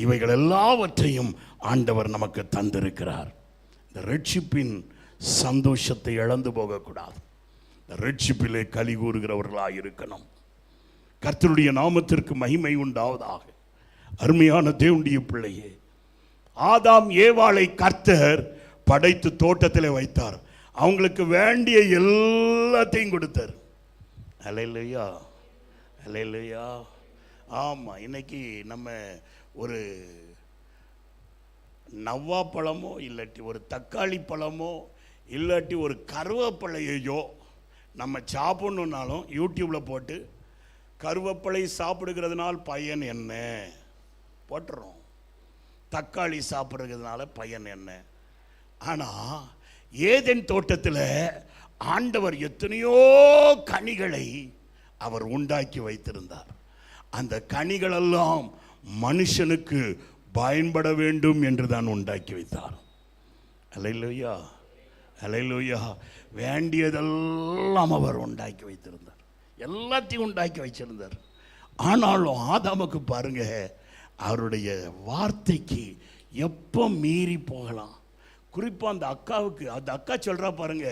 Speaker 1: இவைகள் எல்லாவற்றையும் ஆண்டவர் நமக்கு தந்திருக்கிறார். இந்த ரட்சிப்பின் சந்தோஷத்தை இழந்து போகக்கூடாது. ரட்சிப்பிலே களி கூறுகிறவர்களாக இருக்கணும். கர்த்தருடைய நாமத்திற்கு மகிமை உண்டாவதாக. அருமையான தேவனுடைய பிள்ளையே, ஆதாம் ஏவாளை கர்த்தர் படைத்து தோட்டத்தில் வைத்தார். அவங்களுக்கு வேண்டிய எல்லாத்தையும் கொடுத்தார். அல்லேலூயா, அல்லேலூயா. ஆமாம், இன்னைக்கு நம்ம ஒரு நவ்வா பழமோ இல்லாட்டி ஒரு தக்காளி பழமோ இல்லாட்டி ஒரு கருவேப்பிலையோ நம்ம சாப்பிடணுன்னாலும் யூடியூப்பில் போட்டு கருவேப்பிலை சாப்பிடுகிறதுனால பயன் என்ன போட்டுறோம், தக்காளி சாப்பிடுறதுனால பயன் என்ன. ஆனால் ஏதேன் தோட்டத்தில் ஆண்டவர் எத்தனையோ கனிகளை அவர் உண்டாக்கி வைத்திருந்தார். அந்த கனிகளெல்லாம் மனுஷனுக்கு பயன்பட வேண்டும் என்று தான் உண்டாக்கி வைத்தார். அல்லேலூயா, அல்லேலூயா. வேண்டியதெல்லாம் அவர் உண்டாக்கி வைத்திருந்தார், எல்லாத்தையும் உண்டாக்கி வச்சிருந்தார். ஆனாலும் ஆதாமுக்கு பாருங்க, அவருடைய வார்த்தைக்கு எப்போ மீறி போகலாம். குறிப்பாக அந்த அக்காவுக்கு, அந்த அக்கா சொல்கிறா பாருங்க,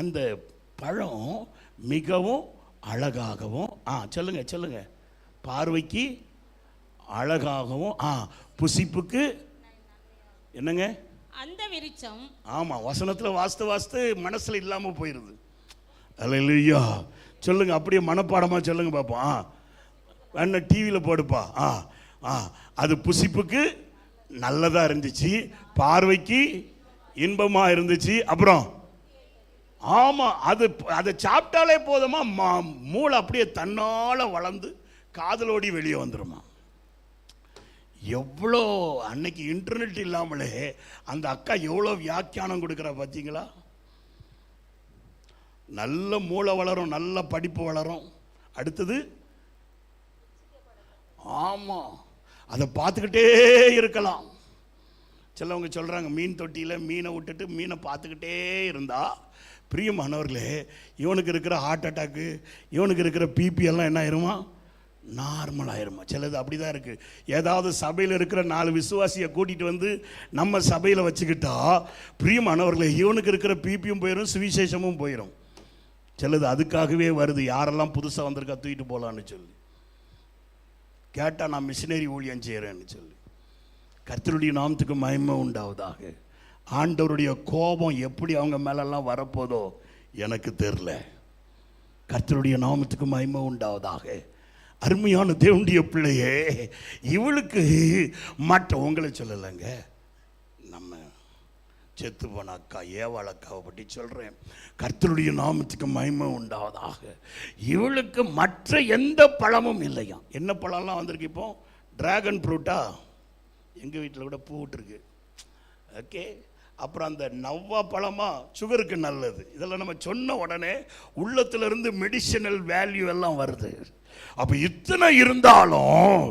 Speaker 1: அந்த பழம் மிகவும் அழகாகவும், சொல்லுங்க சொல்லுங்க, பார்வைக்கு அழகாகவும், புசிப்புக்கு என்னங்க
Speaker 2: அந்த விருட்சம்.
Speaker 1: ஆமாம், வசனத்தில் வாஸ்து மனசில் இல்லாமல் போயிடுது. அல்லேலூயா. சொல்லுங்க, அப்படியே மனப்பாடமாக சொல்லுங்க பார்ப்போம். வேணா டிவியில் போடுப்பா. அது புசிப்புக்கு நல்லதாக இருந்துச்சு, பார்வைக்கு இன்பமாக இருந்துச்சு. அப்புறம் ஆமாம், அதை சாப்பிட்டாலே போதுமா, மூளை அப்படியே தன்னால் வளர்ந்து காதலோடி வெளியே வந்துடுமா. எவ்வளோ அன்னைக்கு இன்டர்நெட் இல்லாமலே அந்த அக்கா எவ்வளோ வியாக்கியானம் கொடுக்குறா பார்த்தீங்களா. நல்ல மூளை வளரும், நல்ல படிப்பு வளரும். அடுத்தது ஆமாம், அதை பார்த்துக்கிட்டே இருக்கலாம். சிலவங்க சொல்கிறாங்க, மீன் தொட்டியில் மீனை விட்டுட்டு மீனை பார்த்துக்கிட்டே இருந்தா, பிரியமானவர்களே, இவனுக்கு இருக்கிற ஹார்ட் அட்டாக்கு, இவனுக்கு இருக்கிற பிபி எல்லாம் என்ன ஆயிருமா, நார்மல் ஆயிருமா. சிலது அப்படி தான் இருக்குது. ஏதாவது சபையில் இருக்கிற 4 விசுவாசியை கூட்டிகிட்டு வந்து நம்ம சபையில் வச்சுக்கிட்டா, பிரியமானவர்களே, இவனுக்கு இருக்கிற பிபியும் போயிடும், சுவிசேஷமும் போயிடும். சிலது அதுக்காகவே வருது, யாரெல்லாம் புதுசாக வந்திருக்கா தூக்கிட்டு போகலான்னு சொல்லி. கேட்டால் நான் மிஷினரி ஊழியம் செய்கிறேன்னு சொல்லி. கர்த்தருடைய நாமத்துக்கு மகிமை உண்டாவதாக. ஆண்டவருடைய கோபம் எப்படி அவங்க மேலெல்லாம் வரப்போதோ எனக்கு தெரில. கர்த்தருடைய நாமத்துக்கு மகிமை உண்டாவதாக. அருமையான தேவனுடைய பிள்ளையே, இவளுக்கு மற்ற உங்களை சொல்லலைங்க, நம்ம செத்து போன அக்கா ஏவாள் அக்காவை பற்றி சொல்கிறேன். கர்த்தருடைய நாமத்துக்கு மகிமை உண்டாவதாக. இவளுக்கு மற்ற எந்த பழமும் இல்லையா. என்ன பழம்லாம் வந்திருக்கு இப்போ? டிராகன் ஃப்ரூட்டா? எங்கள் வீட்டில் கூட பூ விட்டுருக்கு. ஓகே, அப்புறம் அந்த நவ்வா பழமா சுகருக்கு நல்லது. இதெல்லாம் நம்ம சொன்ன உடனே உள்ளத்திலிருந்து மெடிசினல் வேல்யூ எல்லாம் வருது. அப்ப இத்தனை இருந்தாலும்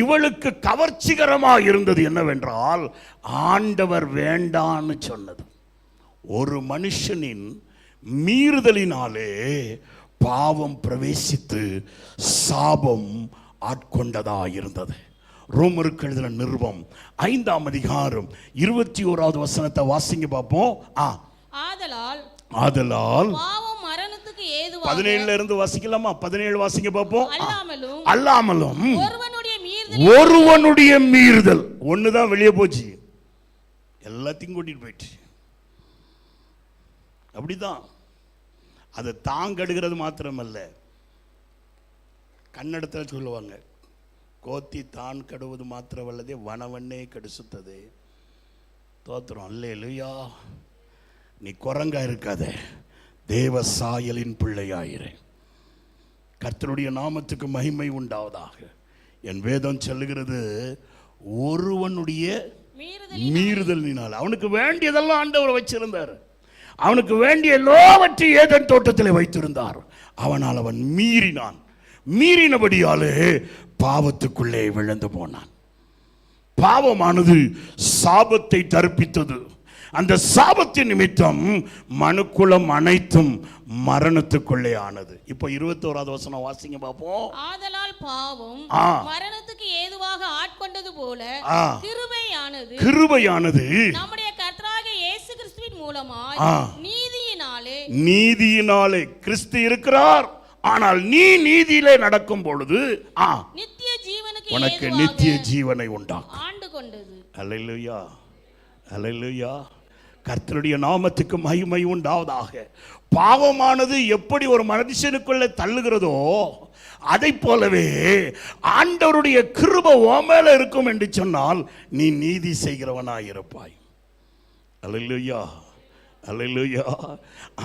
Speaker 1: இவளுக்கு கவர்ச்சிகரமா இருந்தது என்னவென்றால், ஆண்டவர் வேண்டான்னு சொன்னது. ஒரு மனுஷனின் மீறுதலினாலே பாவம் பிரவேசித்து சாபம் ஆட்கொண்டதா இருந்தது. ரோமருக்கு எழுதின நிருபம் 5ஆம் அதிகாரம் 21வது வசனத்தை வாசிங்க பார்ப்போம். ஆதலால்
Speaker 2: பாவம் மரணத்துக்கு ஏதுவாக
Speaker 1: 17ல இருந்து வாசிக்கலாமா? 17 வாசிங்க பார்ப்போம்.
Speaker 2: அல்லாமலும்
Speaker 1: ஒருவனுடைய மீறுதல் ஒண்ணுதான் வெளியே போச்சு, எல்லாத்தையும் கூட்டிட்டு போயிட்டு. அப்படிதான். அதை தாங்கடுகிறது மாத்திரமல்ல, கன்னடத்தில் சொல்லுவாங்க, கோத்தி தான் கடுவது மாத்திரவல்லதே வனவண்ணே கடுசுத்தது. தோத்திரம் அல்லேலூயா. நீ குரங்கா இருக்காத, தேவ சாயலின் பிள்ளையாயிரு. கர்த்தருடைய நாமத்துக்கு மகிமை உண்டாவதாக. என் வேதம் சொல்லுகிறது, ஒருவனுடைய மீறுதலினால் அவனுக்கு வேண்டியதெல்லாம் ஆண்டவர் வச்சிருந்தார். அவனுக்கு வேண்டிய எல்லாவற்றையும் ஏதேன் தோட்டத்தில் வைத்திருந்தார். அவனால் அவன் மீறினான். மீறினபடியாலே பாவத்துக்குள்ளே விழுந்து போனான். பாவமானது சாபத்தை தரிப்பித்தது. அந்த சாபத்தின் நிமித்தம் மனுக்குலம் அனைத்தும் மரணத்துக்குள்ளே ஆனது. இப்போ 21வது வசனம் வாசிங்க பாப்போம்.
Speaker 2: ஆதலால் பாவம் மரணத்துக்கு ஏதுவாக ஆட்கொண்டது போல
Speaker 1: கிருபையானது
Speaker 2: நம்முடைய கர்த்தராகிய இயேசு கிறிஸ்துவின் மூலமாய்
Speaker 1: நீதியினாலே கிறிஸ்து இருக்கிறார். ஆனால் நீ நீதியிலே நடக்கும் பொழுது
Speaker 2: நித்திய ஜீவனுக்கு
Speaker 1: உனக்கு நித்திய ஜீவனை உண்டாக்கும்.
Speaker 2: ஆண்டு கொண்டது.
Speaker 1: அல்லேலூயா, அல்லேலூயா. கர்த்தருடைய நாமத்துக்கு மகிமை உண்டாவதாக. பாவமானது எப்படி ஒரு மனுஷனுக்குள்ளே தள்ளுகிறதோ அதை போலவே ஆண்டவருடைய கிருபை உன் மேல இருக்கும் என்று சொன்னால் நீ நீதி செய்கிறவனாய் இருப்பாய். அல்லேலூயா, அல்லேலூயா.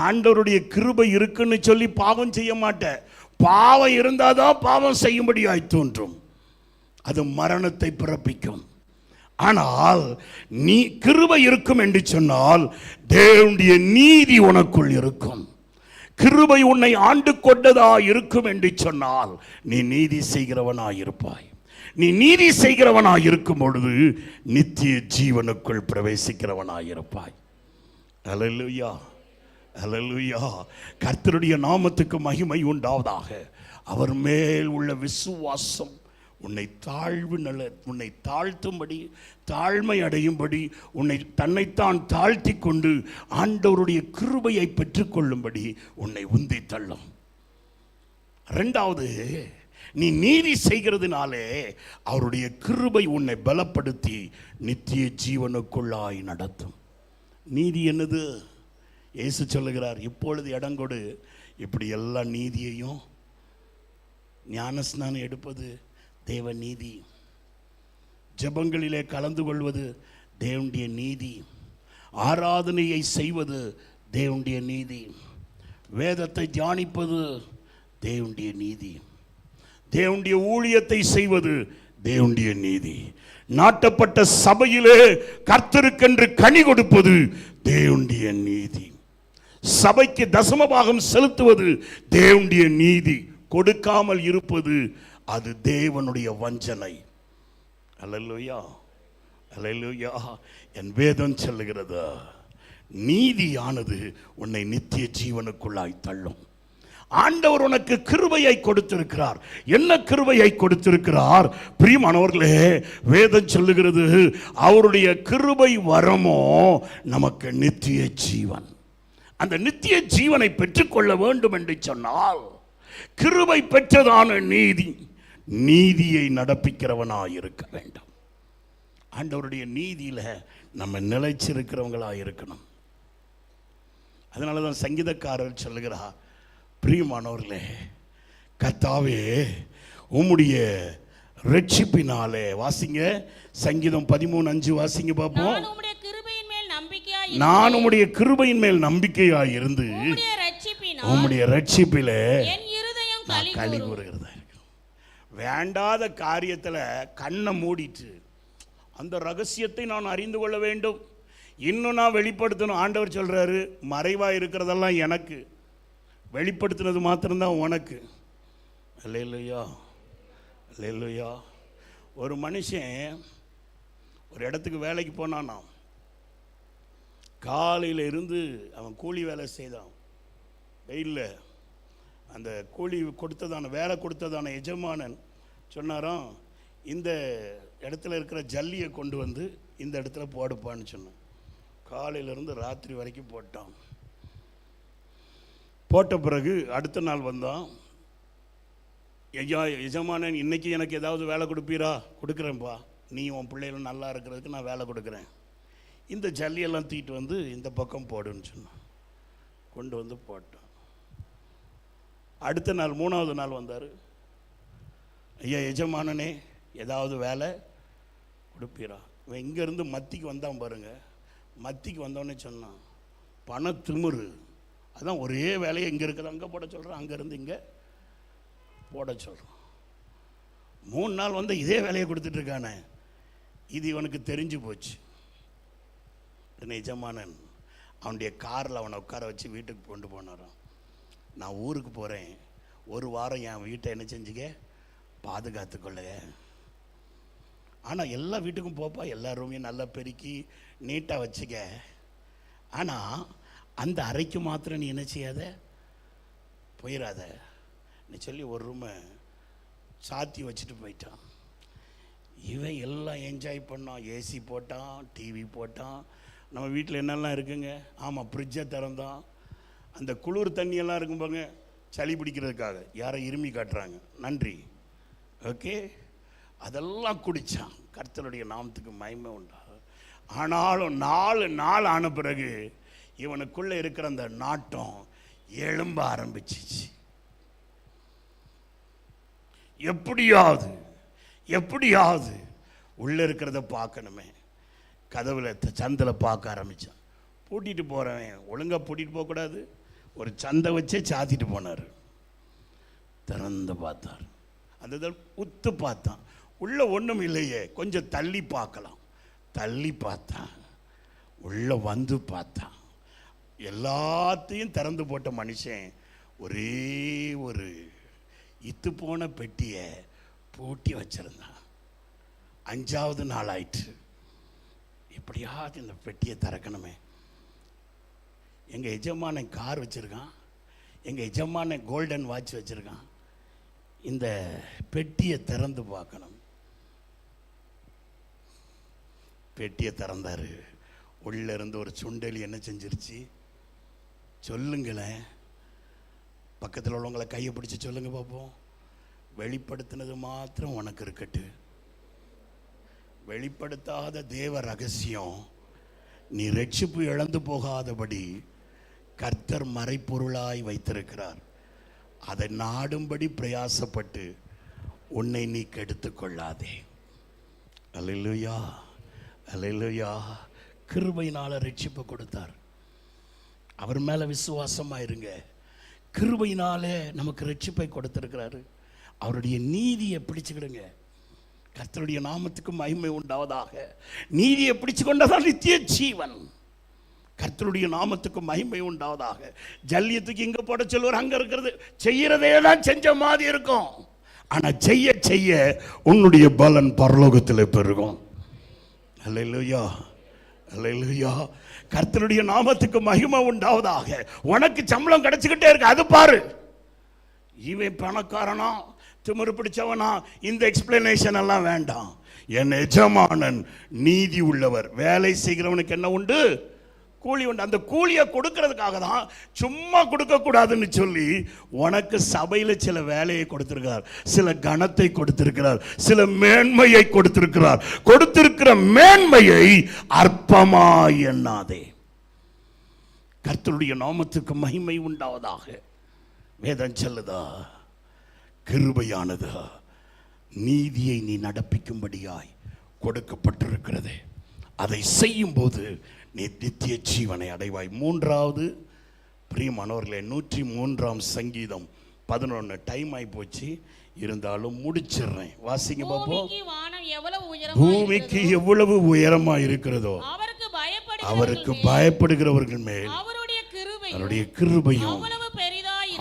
Speaker 1: ஆண்டவருடைய கிருபை இருக்குன்னு சொல்லி பாவம் செய்ய மாட்டேன். பாவம் இருந்தாதான் பாவம் செய்யும்படியாய் தோன்றும். அது மரணத்தை பிறப்பிக்கும். ஆனால் நீ கிருபை இருக்கும் என்று சொன்னால் தேவனுடைய நீதி உனக்குள் இருக்கும். கிருபை உன்னை ஆண்டு கொண்டதா இருக்கும் என்று சொன்னால் நீ நீதி செய்கிறவனாய் இருப்பாய். நீ நீதி செய்கிறவனாய் இருக்கும் பொழுது நித்திய ஜீவனுக்குள் பிரவேசிக்கிறவனாய் இருப்பாய். அல்லேலூயா, அல்லேலூயா. கர்த்தருடைய நாமத்துக்கு மகிமை உண்டாவதாக. அவர் மேல் உள்ள விசுவாசம் உன்னை உன்னை தாழ்த்தும்படி, தாழ்மை அடையும்படி, உன்னை தன்னைத்தான் தாழ்த்தி கொண்டு ஆண்டவருடைய கிருபையை பெற்றுக்கொள்ளும்படி உன்னை உந்தி தள்ளும். இரண்டாவது, நீ நீதி செய்கிறதுனாலே அவருடைய கிருபை உன்னை பலப்படுத்தி நித்திய ஜீவனுக்குள்ளாய் நடத்தும். நீதி என்னது? இயேசு சொல்லுகிறார், இப்பொழுது இடங்கொடு. இப்படி எல்லா நீதியையும், ஞானஸ்நானம் எடுப்பது தேவ நீதி, ஜெபங்களிலே கலந்து கொள்வது தேவனுடைய நீதி, ஆராதனையை செய்வது தேவனுடைய நீதி, வேதத்தை தியானிப்பது தேவனுடைய நீதி, தேவனுடைய ஊழியத்தை செய்வது தேவனுடைய நீதி, நாட்டப்பட்ட சபையிலே கர்த்தருக்கென்று கனி கொடுப்பது தேவனுடைய நீதி, சபைக்கு தசமபாகம் செலுத்துவது தேவனுடைய நீதி, கொடுக்காமல் இருப்பது அது தேவனுடைய வஞ்சனை. அல்லேலூயா, அல்லேலூயா. என் வேதம் சொல்லுகிறது, நீதியானது உன்னை நித்திய ஜீவனுக்குள்ளாய் தள்ளும். ஆண்டவர் உனக்கு கிருபையை கொடுத்திருக்கிறார். என்ன கிருபையை கொடுத்திருக்கிறார்? பிரியமானவர்களே, வேதம் சொல்லுகிறது, அவருடைய கிருபை வரமோ நமக்கு நித்திய ஜீவன். அந்த நித்திய ஜீவனை பெற்றுக்கொள்ள வேண்டும் என்று சொன்னால் கிருபை பெற்றதான நீதியை நடப்பிக்கிறவனாய் இருக்க வேண்டும். ஆண்டவருடைய நீதியில நம்ம நிலைச்சிருக்கிறவங்களாய் இருக்கணும். அதனாலதான் சங்கீதக்காரர் சொல்லுகிறார், பிரியமானவர்களே, கர்த்தாவே உம்முடைய ரட்சிப்பினாலே, வாசிங்க சங்கீதம் 13:5 வாசிங்க பார்ப்போம். நான் உம்முடைய கிருபையின் மேல் நம்பிக்கையாய் இருந்து உம்முடைய ரட்சிப்பிலே நான் களி கூறுகிறதா இருக்கு. வேண்டாத காரியத்தில் கண்ணை மூடிட்டு அந்த ரகசியத்தை நான் அறிந்து கொள்ள வேண்டும், இன்னும் நான் வெளிப்படுத்தணும். ஆண்டவர் சொல்றாரு, மறைவா இருக்கிறதெல்லாம் எனக்கு, வெளிப்படுத்தினது மாத்திரம்தான் உனக்கு. அல்லேலூயா, அல்லேலூயா. ஒரு மனுஷன் ஒரு இடத்துக்கு வேலைக்கு போனானா, காலையில் இருந்து அவன் கூலி வேலை செய்தான். வெயில்ல அந்த கூலி கொடுத்ததான, வேலை கொடுத்ததான எஜமானன் சொன்னாராம், இந்த இடத்துல இருக்கிற ஜல்லியை கொண்டு வந்து இந்த இடத்துல போடுப்பான்னு சொன்னான். காலையிலேருந்து ராத்திரி வரைக்கும் போட்டான். போட்ட பிறகு அடுத்த நாள் வந்தான். ஐயா எஜமானன், இன்னைக்கு எனக்கு ஏதாவது வேலை கொடுப்பீரா? கொடுக்குறேன்ப்பா, நீ உன் பிள்ளைகளும் நல்லா இருக்கிறதுக்கு நான் வேலை கொடுக்குறேன். இந்த ஜல்லியெல்லாம் தூக்கிட்டு வந்து இந்த பக்கம் போடுன்னு சொன்னான். கொண்டு வந்து போட்டான். அடுத்த நாள், மூணாவது நாள் வந்தார். ஐயா எஜமானனே, ஏதாவது வேலை கொடுப்பீரா? இவன் இங்கேருந்து மத்திக்கு வந்தான் பாருங்க. மத்திக்கு வந்தோடனே சொன்னான், பண திமிரு, அதான் ஒரே வேலையை இங்கே இருக்குது அங்கே போட சொல்கிறான், அங்கேருந்து இங்கே போட சொல்கிறான். 3 நாள் வந்து இதே வேலையை கொடுத்துட்ருக்கானே, இது இவனுக்கு தெரிஞ்சு போச்சு. எஜமானன் அவனுடைய காரில் அவனை உட்கார வச்சு வீட்டுக்கு கொண்டு போனாரான். நான் ஊருக்கு போகிறேன், 1 வாரம் என் வீட்டை என்ன செஞ்சுக்க, பாதுகாத்துக்கொள்ள. ஆனால் எல்லா வீட்டுக்கும் போப்பா, எல்லா ரூமையும் நல்லா பெருக்கி நீட்டாக வச்சுக்க. ஆனால் அந்த அறைக்கு மாத்திரம் நீ என்ன செய்யாத, போயிடாத நீ சொல்லி ஒரு ரூமை சாத்தி வச்சுட்டு போயிட்டான். இவன் எல்லாம் என்ஜாய் பண்ணான். ஏசி போட்டான், டிவி போட்டான். நம்ம வீட்டில் என்னெல்லாம் இருக்குங்க, ஆமாம் ஃப்ரிட்ஜை திறந்தான். அந்த குளிர் தண்ணியெல்லாம் இருக்கும் பாருங்க, சளி பிடிக்கிறதுக்காக யாரை இருமி காட்டுறாங்க, நன்றி, ஓகே, அதெல்லாம் குடித்தான். கர்த்தருடைய நாமத்துக்கு மகிமை உண்டா. ஆனாலும் 4 நாள் ஆன பிறகு இவனுக்குள்ளே இருக்கிற அந்த நாட்டம் எழும்ப ஆரம்பிச்சிச்சு. எப்படியாவது உள்ளே இருக்கிறத பார்க்கணுமே. கதவுல சந்தில் பார்க்க ஆரம்பித்தான். பூட்டிட்டு போகிறவன் ஒழுங்காக பூட்டிட்டு போகக்கூடாது, ஒரு சந்தை வச்சே சாத்திட்டு போனார். திறந்து பார்த்தார். அந்த உத்து பார்த்தான், உள்ள ஒன்றும் இல்லையே, கொஞ்சம் தள்ளி பார்க்கலாம். தள்ளி பார்த்தான், உள்ள வந்து பார்த்தான். எல்லாத்தையும் திறந்து போட்ட மனுஷன் ஒரே ஒரு இத்து போன பெட்டியை பூட்டி வச்சிருந்தான். 5வது நாள் ஆயிற்று. எப்படியாவது இந்த பெட்டியை திறக்கணுமே. எங்கள் எஜமானன் கார் வச்சுருக்கான், எங்கள் எஜமானன் கோல்டன் வாட்ச் வச்சுருக்கான், இந்த பெட்டியை திறந்து பார்க்கணும். பெட்டியை திறந்தார். உள்ளே இருந்து ஒரு சுண்டலி என்ன செஞ்சிருச்சு, சொல்லுங்களேன், பக்கத்தில் உள்ளவங்களை கையை பிடிச்சி சொல்லுங்க பார்ப்போம். வெளிப்படுத்தினது மாத்திரம் உனக்கு இருக்கட்டு, வெளிப்படுத்தாத தேவ ரகசியம் நீ ரட்சிப்பு இழந்து போகாதபடி கர்த்தர் மறைப்பொருளாய் வைத்திருக்கிறார். அதை நாடும்படி பிரயாசப்பட்டு உன்னை நீ கெடுத்துக் கொள்ளாதே. அல்லேலூயா, அல்லேலூயா. கிருபையினால ரட்சிப்பு கொடுத்தார். அவர் மேல விசுவாசமா இருங்க. கிருபையினாலே நமக்கு ரட்சிப்பை கொடுத்திருக்கிறாரு. அவருடைய நீதியை பிடிச்சுக்கிடுங்க. கர்த்தருடைய நாமத்துக்கு மகிமை உண்டாவதாக. நீதியை பிடிச்சு கொண்டதான் நித்திய ஜீவன். கர்த்தருடைய நாமத்துக்கு மகிமை உண்டாவதாக. ஜல்லியத்துக்கு இங்க போட சொல்லுவார், அங்க இருக்கிறது செய்யறதே தான் செஞ்ச மாதிரி இருக்கும். ஆனா செய்ய செய்ய உன்னுடைய பலன் பரலோகத்தில் பெருகும். அல்லேலூயா, அல்லேலூயா. கர்த்தருடைய நாமத்துக்கு மகிமை உண்டாவதாக. உனக்கு சம்பளம் கிடைச்சுக்கிட்டே இருக்கு, அது பாரு. இவன் பணக்காரனா திமிரு பிடிச்சவனா, இந்த எக்ஸ்பிளனேஷன் எல்லாம் வேண்டாம். என் எஜமானன் நீதி உள்ளவர். வேலை செய்கிறவனுக்கு என்ன உண்டு, கூலி உண்டு. அந்த கூலியை கொடுக்கறதுக்காக தான், சும்மா கொடுக்க கூடாதுன்னு சொல்லி உனக்கு சபையில சில வேலையை கொடுத்திருக்கிறார், சில கணத்தை கொடுத்திருக்கிறார், சில மேன்மையை கொடுத்திருக்கிறார். கொடுத்திருக்கிற மேன்மையை அற்பமாய் எண்ணாதே. கர்த்தருடைய நாமத்துக்கு மகிமை உண்டாவதாக. வேதம் சொல்லுதா, கிருபையானது நீதியை நீ நடப்பிக்கும்படியாய் கொடுக்கப்பட்டிருக்கிறது. அதை செய்யும் போது நீ நித்திய ஜீவனை அடைவாய். 3வது பிரியமானவர்களே, 103ஆம் சங்கீதம் 11. டைம் ஆகி போச்சு, இருந்தாலும் முடிச்சிடுறேன். வாசிங்க பாப்போம். பூமிக்கு எவ்வளவு உயரமா இருக்கிறதோ அவருக்கு பயப்படுகிறவர்கள் மேல்
Speaker 2: அவருடைய
Speaker 1: கிருபையும்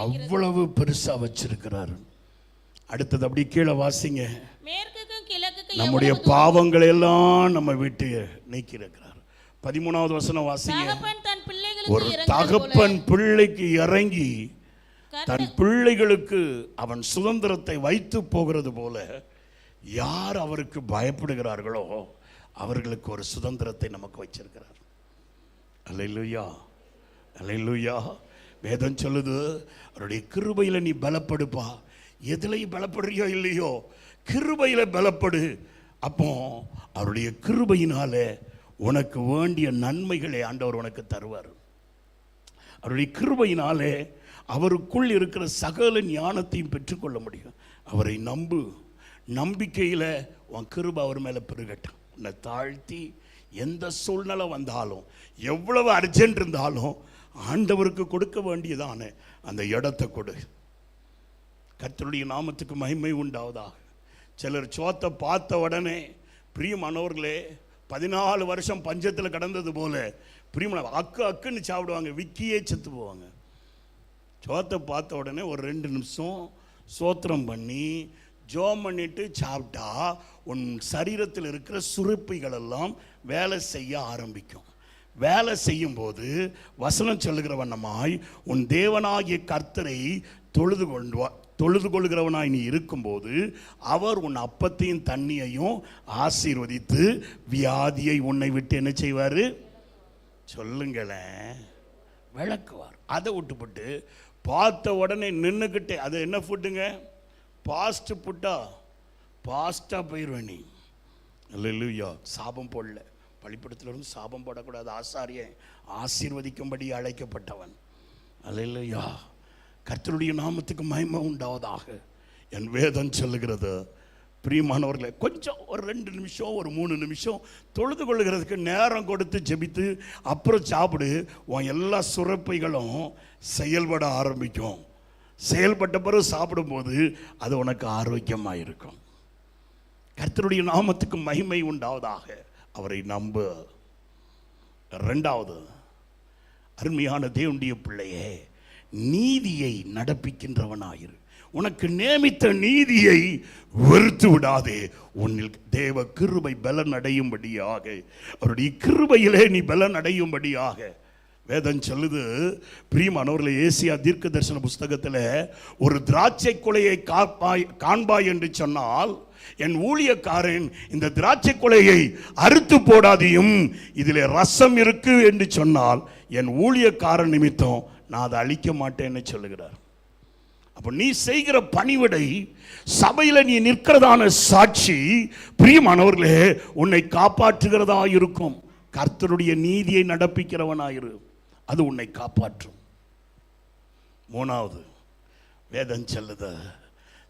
Speaker 1: அவ்வளவு பெருசா வச்சிருக்கிறார். அடுத்தது அப்படி கீழே வாசிங்க.
Speaker 2: மேற்குக்கும் கிழக்குக்கும்
Speaker 1: நம்முடைய பாவங்களை எல்லாம் நம்ம விட்டு நீக்கி இருக்கிறார். 13வது வசனம் வாசிங்க. ஒரு தகப்பன் பிள்ளைக்கு இறங்கி தன் பிள்ளைகளுக்கு அவன் சுதந்திரத்தை வைத்து போகிறது போல யார் அவருக்கு பயப்படுகிறார்களோ அவர்களுக்கு ஒரு சுதந்திரத்தை நமக்கு வச்சிருக்கிறார். அல்லேலூயா, அல்லேலூயா. வேதம் சொல்லுது, அவருடைய கிருபையில நீ பலப்படுப்பா. எதுலையும் பலப்படுறியோ இல்லையோ, கிருபையில பலப்படு. அப்போ அவருடைய கிருபையினால உனக்கு வேண்டிய நன்மைகளை ஆண்டவர் உனக்கு தருவார். அவருடைய கிருபையினாலே அவருக்குள் இருக்கிற சகல ஞானத்தையும் பெற்றுக்கொள்ள முடியும். அவரை நம்பு. நம்பிக்கையில் உன் கிருபை அவர் மேலே பெருகட்டும். உன்னை தாழ்த்தி எந்த சூழ்நிலை வந்தாலும் எவ்வளவு அர்ஜென்ட் இருந்தாலும் ஆண்டவருக்கு கொடுக்க வேண்டியதான அந்த இடத்தை கொடு. கர்த்தருடைய நாமத்துக்கு மகிமை உண்டாவதாக. சிலர் சோத்தை பார்த்த உடனே, பிரியமானவர்களே, 14 வருஷம் பஞ்சத்தில் கடந்தது போல பிரியமான அக்குன்னு சாப்பிடுவாங்க, விக்கியே செத்து போவாங்க. சோத்தை பார்த்த உடனே ஒரு 2 நிமிஷம் சோத்திரம் பண்ணி ஜோம் பண்ணிட்டு சாப்பிட்டா உன் சரீரத்தில் இருக்கிற சுரப்பிகள் எல்லாம் வேலை செய்ய ஆரம்பிக்கும். வேலை செய்யும் போது வசனம் சொல்லுகிற வண்ணமாய் உன் தேவனாகிய கர்த்தரை தொழுது கொள்கிறவனாய் நீ இருக்கும்போது அவர் உன் அப்பத்தையும் தண்ணியையும் ஆசீர்வதித்து வியாதியை உன்னை விட்டு என்ன செய்வார்? சொல்லுங்களேன், விளக்குவார். அதை விட்டுப்பட்டு பார்த்த உடனே நின்றுக்கிட்டே, அது என்ன ஃபுட்டுங்க? பாஸ்ட் புட்டா பாஸ்டாக போயிடுவேன் நீ. அல்லேலூயா. சாபம் போடல, பள்ளிப்படத்தில் இருந்து சாபம் போடக்கூடாது. ஆசாரியன் ஆசீர்வதிக்கும்படி அழைக்கப்பட்டவன். அல்லேலூயா. கர்த்தருடைய நாமத்துக்கு மகிமை உண்டாவதாக. என் வேதம் சொல்லுகிறது, பிரியமானவர்களே, கொஞ்சம் ஒரு 2 நிமிஷம் ஒரு 3 நிமிஷம் தொழுது கொள்ளுகிறதுக்கு நேரம் கொடுத்து ஜெபித்து அப்புறம் சாப்பிடு. உன் எல்லா சுரப்பைகளும் செயல்பட ஆரம்பிக்கும். செயல்பட்ட பிறகு சாப்பிடும்போது அது உனக்கு ஆரோக்கியமாக இருக்கும். கர்த்தருடைய நாமத்துக்கு மகிமை உண்டாவதாக. அவரை நம்பு. 2வது, அருமையான தேவனுடைய பிள்ளையே, நீதியை நடப்பிக்கின்றவனாயிரு. உனக்கு நியமித்த நீதியை வெறுத்து விடாதே. உன்னில் தேவ கிருபை பலன் அடையும்படியாக, அவருடைய கிருபையிலே நீ பலன் அடையும்படியாக வேதம் சொல்லுது. பிரியமானவர்களே, ஏசியா தீர்க்க தரிசன புஸ்தகத்தில் ஒரு திராட்சை கொலையை காண்பாய் என்று சொன்னால், என் ஊழியக்காரன் இந்த திராட்சை கொலையை அறுத்து போடாதையும் இதில் ரசம் இருக்கு என்று சொன்னால் என் ஊழியக்காரன் நிமித்தம் நான் அதை அழிக்க மாட்டேன்னு சொல்லுகிறார். அப்போ நீ செய்கிற பணிவிடை, சபையில் நீ நிற்கிறதான சாட்சி, பிரியமானவர்களே, உன்னை காப்பாற்றுகிறதா இருக்கும். கர்த்தருடைய நீதியை நடப்பிக்கிறவனாயிரு, அது உன்னை காப்பாற்றும். 3வது, வேதம் சொல்லுது,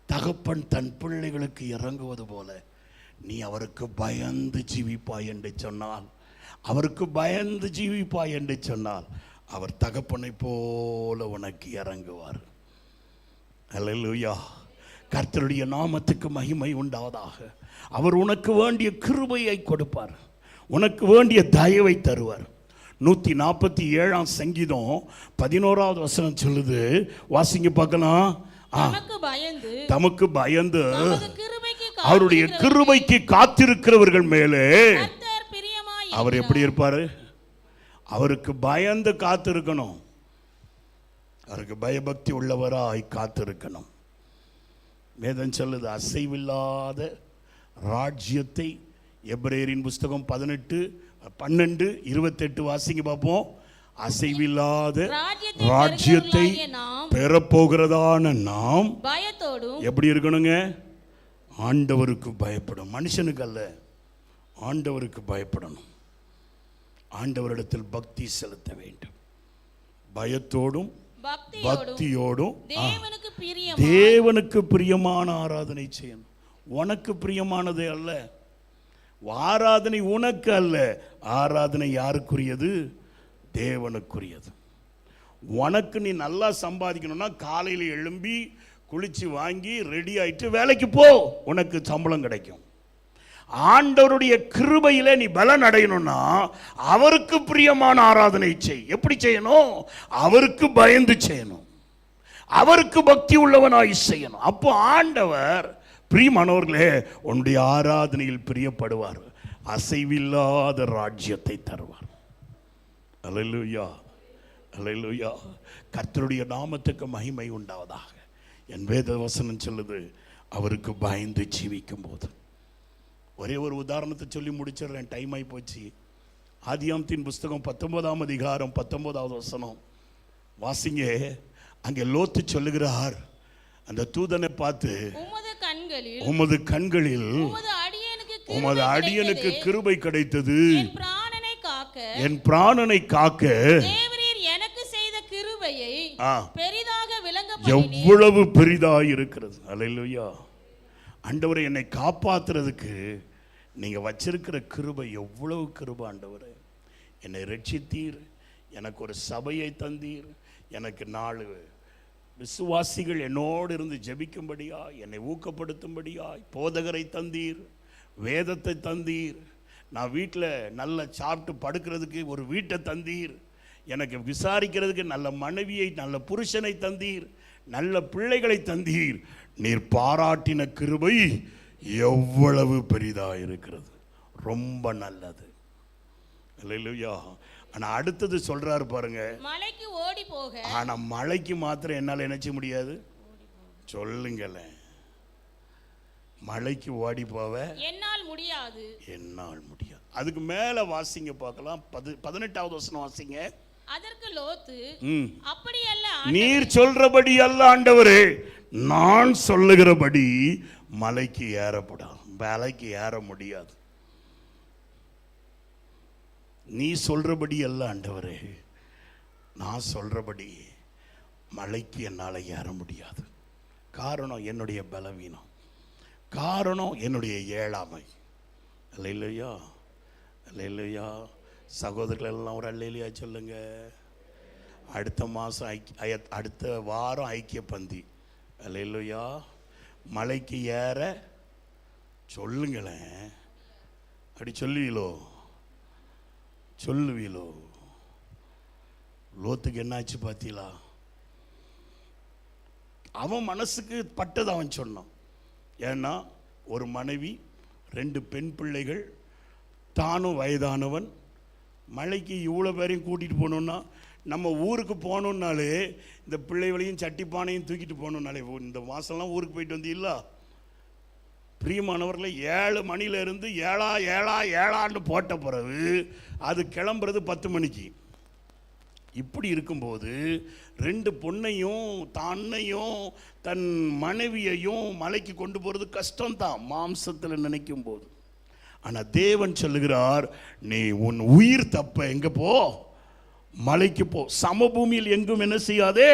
Speaker 1: தகப்பன் தன் பிள்ளைகளுக்கு இறங்குவது போல நீ அவருக்கு பயந்து ஜீவிப்பாய் என்று சொன்னால், அவருக்கு பயந்து ஜீவிப்பாய் என்று சொன்னால் அவர் தகப்பனை போல உனக்கு இறங்குவார். அல்லேலூயா. கர்த்தருடைய நாமத்துக்கு மகிமை உண்டாவதாக. அவர் உனக்கு வேண்டிய கிருபையை கொடுப்பார், உனக்கு வேண்டிய தயவை தருவார். 147ஆம் சங்கீதம் 11வது வசனம் சொல்லுது, வாசிங்க பார்க்கலாம். தமக்கு பயந்து அவருடைய கிருபைக்கு காத்திருக்கிறவர்கள் மேலே அவர் எப்படி இருப்பாரு? அவருக்கு பயந்து காத்திருக்கணும். அவருக்கு பயபக்தி உள்ளவராய் காத்திருக்கணும். வேதம் சொல்லுது, அசைவில்லாத ராஜ்யத்தை, எபிரேயரின் புஸ்தகம் 18:12-28 வாசிங்க பார்ப்போம். அசைவில்லாத ராஜ்யத்தை பெறப்போகிறதான நாம்
Speaker 2: பயத்தோடும்
Speaker 1: எப்படி இருக்கணுங்க? ஆண்டவருக்கு பயப்படும். மனுஷனுக்கு அல்ல, ஆண்டவருக்கு பயப்படணும். ஆண்டவரிடத்தில் பக்தி செலுத்த வேண்டும். பயத்தோடும் பக்தியோடும் தேவனுக்கு பிரியமான ஆராதனை செய்யணும். உனக்கு பிரியமானது அல்ல ஆராதனை, உனக்கு அல்ல. ஆராதனை யாருக்குரியது? தேவனுக்குரியது. உனக்கு நீ நல்லா சம்பாதிக்கணும்னா காலையில் எழும்பி குளிச்சு வாங்கி ரெடி ஆயிட்டு வேலைக்கு போ, உனக்கு சம்பளம் கிடைக்கும். ஆண்டவருடைய கிருபையில நீ பலன் அடையணும்னா அவருக்கு பிரியமான ஆராதனை செய். எப்படி செய்யணும்? அவருக்கு பயந்து செய்யணும், அவருக்கு பக்தி உள்ளவனாய் செய்யணும். அப்போ ஆண்டவர் பிரியமானவர்களே உன்னுடைய ஆராதனையில் பிரியப்படுவார், அசைவில்லாத ராஜ்யத்தை தருவார். அல்லேலூயா, அல்லேலூயா. கர்த்தருடைய நாமத்துக்கு மகிமை உண்டாவதாக. என் வேத வசனம் சொல்லுது, அவருக்கு பயந்து ஜீவிக்கும் போது. ஒரே ஒரு உதாரணத்தை சொல்லி முடிச்சிடுறேன், டைம் ஆகி போச்சு. ஆதியாகமத்தின் புஸ்தகம் 19ஆம் அதிகாரம் 19வது வசனம் வாசிங்க. அங்கே லோத்து சொல்லுகிறார், அந்த தூதனை பார்த்து, உமது கண்களில் உமது அடியனுக்கு கிருபை கிடைத்தது, என் பிராணனை காக்க
Speaker 2: எனக்கு செய்த கிருபையை பெரிதாக விளங்க
Speaker 1: எவ்வளவு பெரிதாய் இருக்கிறது. அல்லேலூயா. ஆண்டவரே, என்னை காப்பாத்துறதுக்கு நீங்க வச்சிருக்கிற கிருபை எவ்வளவு கிருபை ஆண்டவரே. என்னை ரட்சித்தீர், எனக்கு ஒரு சபையை தந்தீர், எனக்கு 4 விசுவாசிகள் என்னோடு இருந்து ஜெபிக்கும்படியா, என்னை ஊக்கப்படுத்தும்படியாய் போதகரை தந்தீர், வேதத்தை தந்தீர், நான் வீட்டில் நல்ல சாப்பிட்டு படுக்கிறதுக்கு ஒரு வீட்டை தந்தீர், எனக்கு விசாரிக்கிறதுக்கு நல்ல மனைவியை நல்ல புருஷனை தந்தீர், நல்ல பிள்ளைகளை தந்தீர். நீர் பாராட்டின கிருபை எவ்வளவு பெரிதாக இருக்கிறது, ரொம்ப நல்லது. அல்லேலூயா. ஆனா அடுத்தது சொல்றாரு பாருங்க,
Speaker 2: மலைக்கு ஓடி போக.
Speaker 1: ஆனா மலைக்கு மாத்திரம் என்னால் நினைச்ச முடியாது. சொல்லுங்களேன், மலைக்கு ஓடி போவ
Speaker 2: என்னால் முடியாது,
Speaker 1: என்னால் முடியாது. அதுக்கு மேல வாசிங்க பார்க்கலாம். 18வது வசனம் வாசிங்க.
Speaker 2: அதற்கு லோத்து, அப்படி அல்ல,
Speaker 1: நீர் சொல்றபடி அல்ல ஆண்டவரே, நான் சொல்லுகிறபடி மலைக்கு ஏறப்படாது, மலைக்கு ஏற முடியாது. நீ சொல்றபடி அல்ல ஆண்டவரே, நான் சொல்றபடி மலைக்கு என்னால் ஏற முடியாது. காரணம் என்னுடைய பலவீனம், காரணம் என்னுடைய ஏழாமை. அல்லேலூயா, அல்லேலூயா. சகோதரர்கள் எல்லாம் ஒரு அல்லேலூயா சொல்லுங்க. அடுத்த மாதம் அடுத்த வாரம் ஐக்கிய பந்தி. அல்லேலூயா. மலைக்கு ஏற சொல்லுங்களேன். அப்படி சொல்லுவீங்களோ? சொல்லுவீங்களோ? லோத்துக்கு என்னாச்சு பார்த்தீங்களா? அவன் மனசுக்கு பட்டது அவன் சொன்னான். ஏன்னா ஒரு மனைவி, 2 பெண் பிள்ளைகள், தானும் வயதானவன். மலைக்கு இவ்வளோ பேரையும் கூட்டிகிட்டு போகணுன்னா, நம்ம ஊருக்கு போகணுன்னாலே இந்த பிள்ளைகளையும் சட்டிப்பானையும் தூக்கிட்டு போகணுன்னாலே, இந்த மாதம்லாம் ஊருக்கு போயிட்டு வந்தீங்களா பிரியமானவர்களை, 7 மணிலேருந்து ஏழான்னு போட்ட பிறகு அது கிளம்புறது 10 மணிக்கு. இப்படி இருக்கும்போது 2 பொண்ணையும் தன்னையும் தன் மனைவியையும் மலைக்கு கொண்டு போகிறது கஷ்டம்தான் மாம்சத்தில் நினைக்கும் போது. ஆனால் தேவன் சொல்லுகிறார், நீ உன் உயிர் தப்ப எங்கே போ? மலைக்கு போ, சமபூமியில் எங்கும் என்ன செய்யாதே,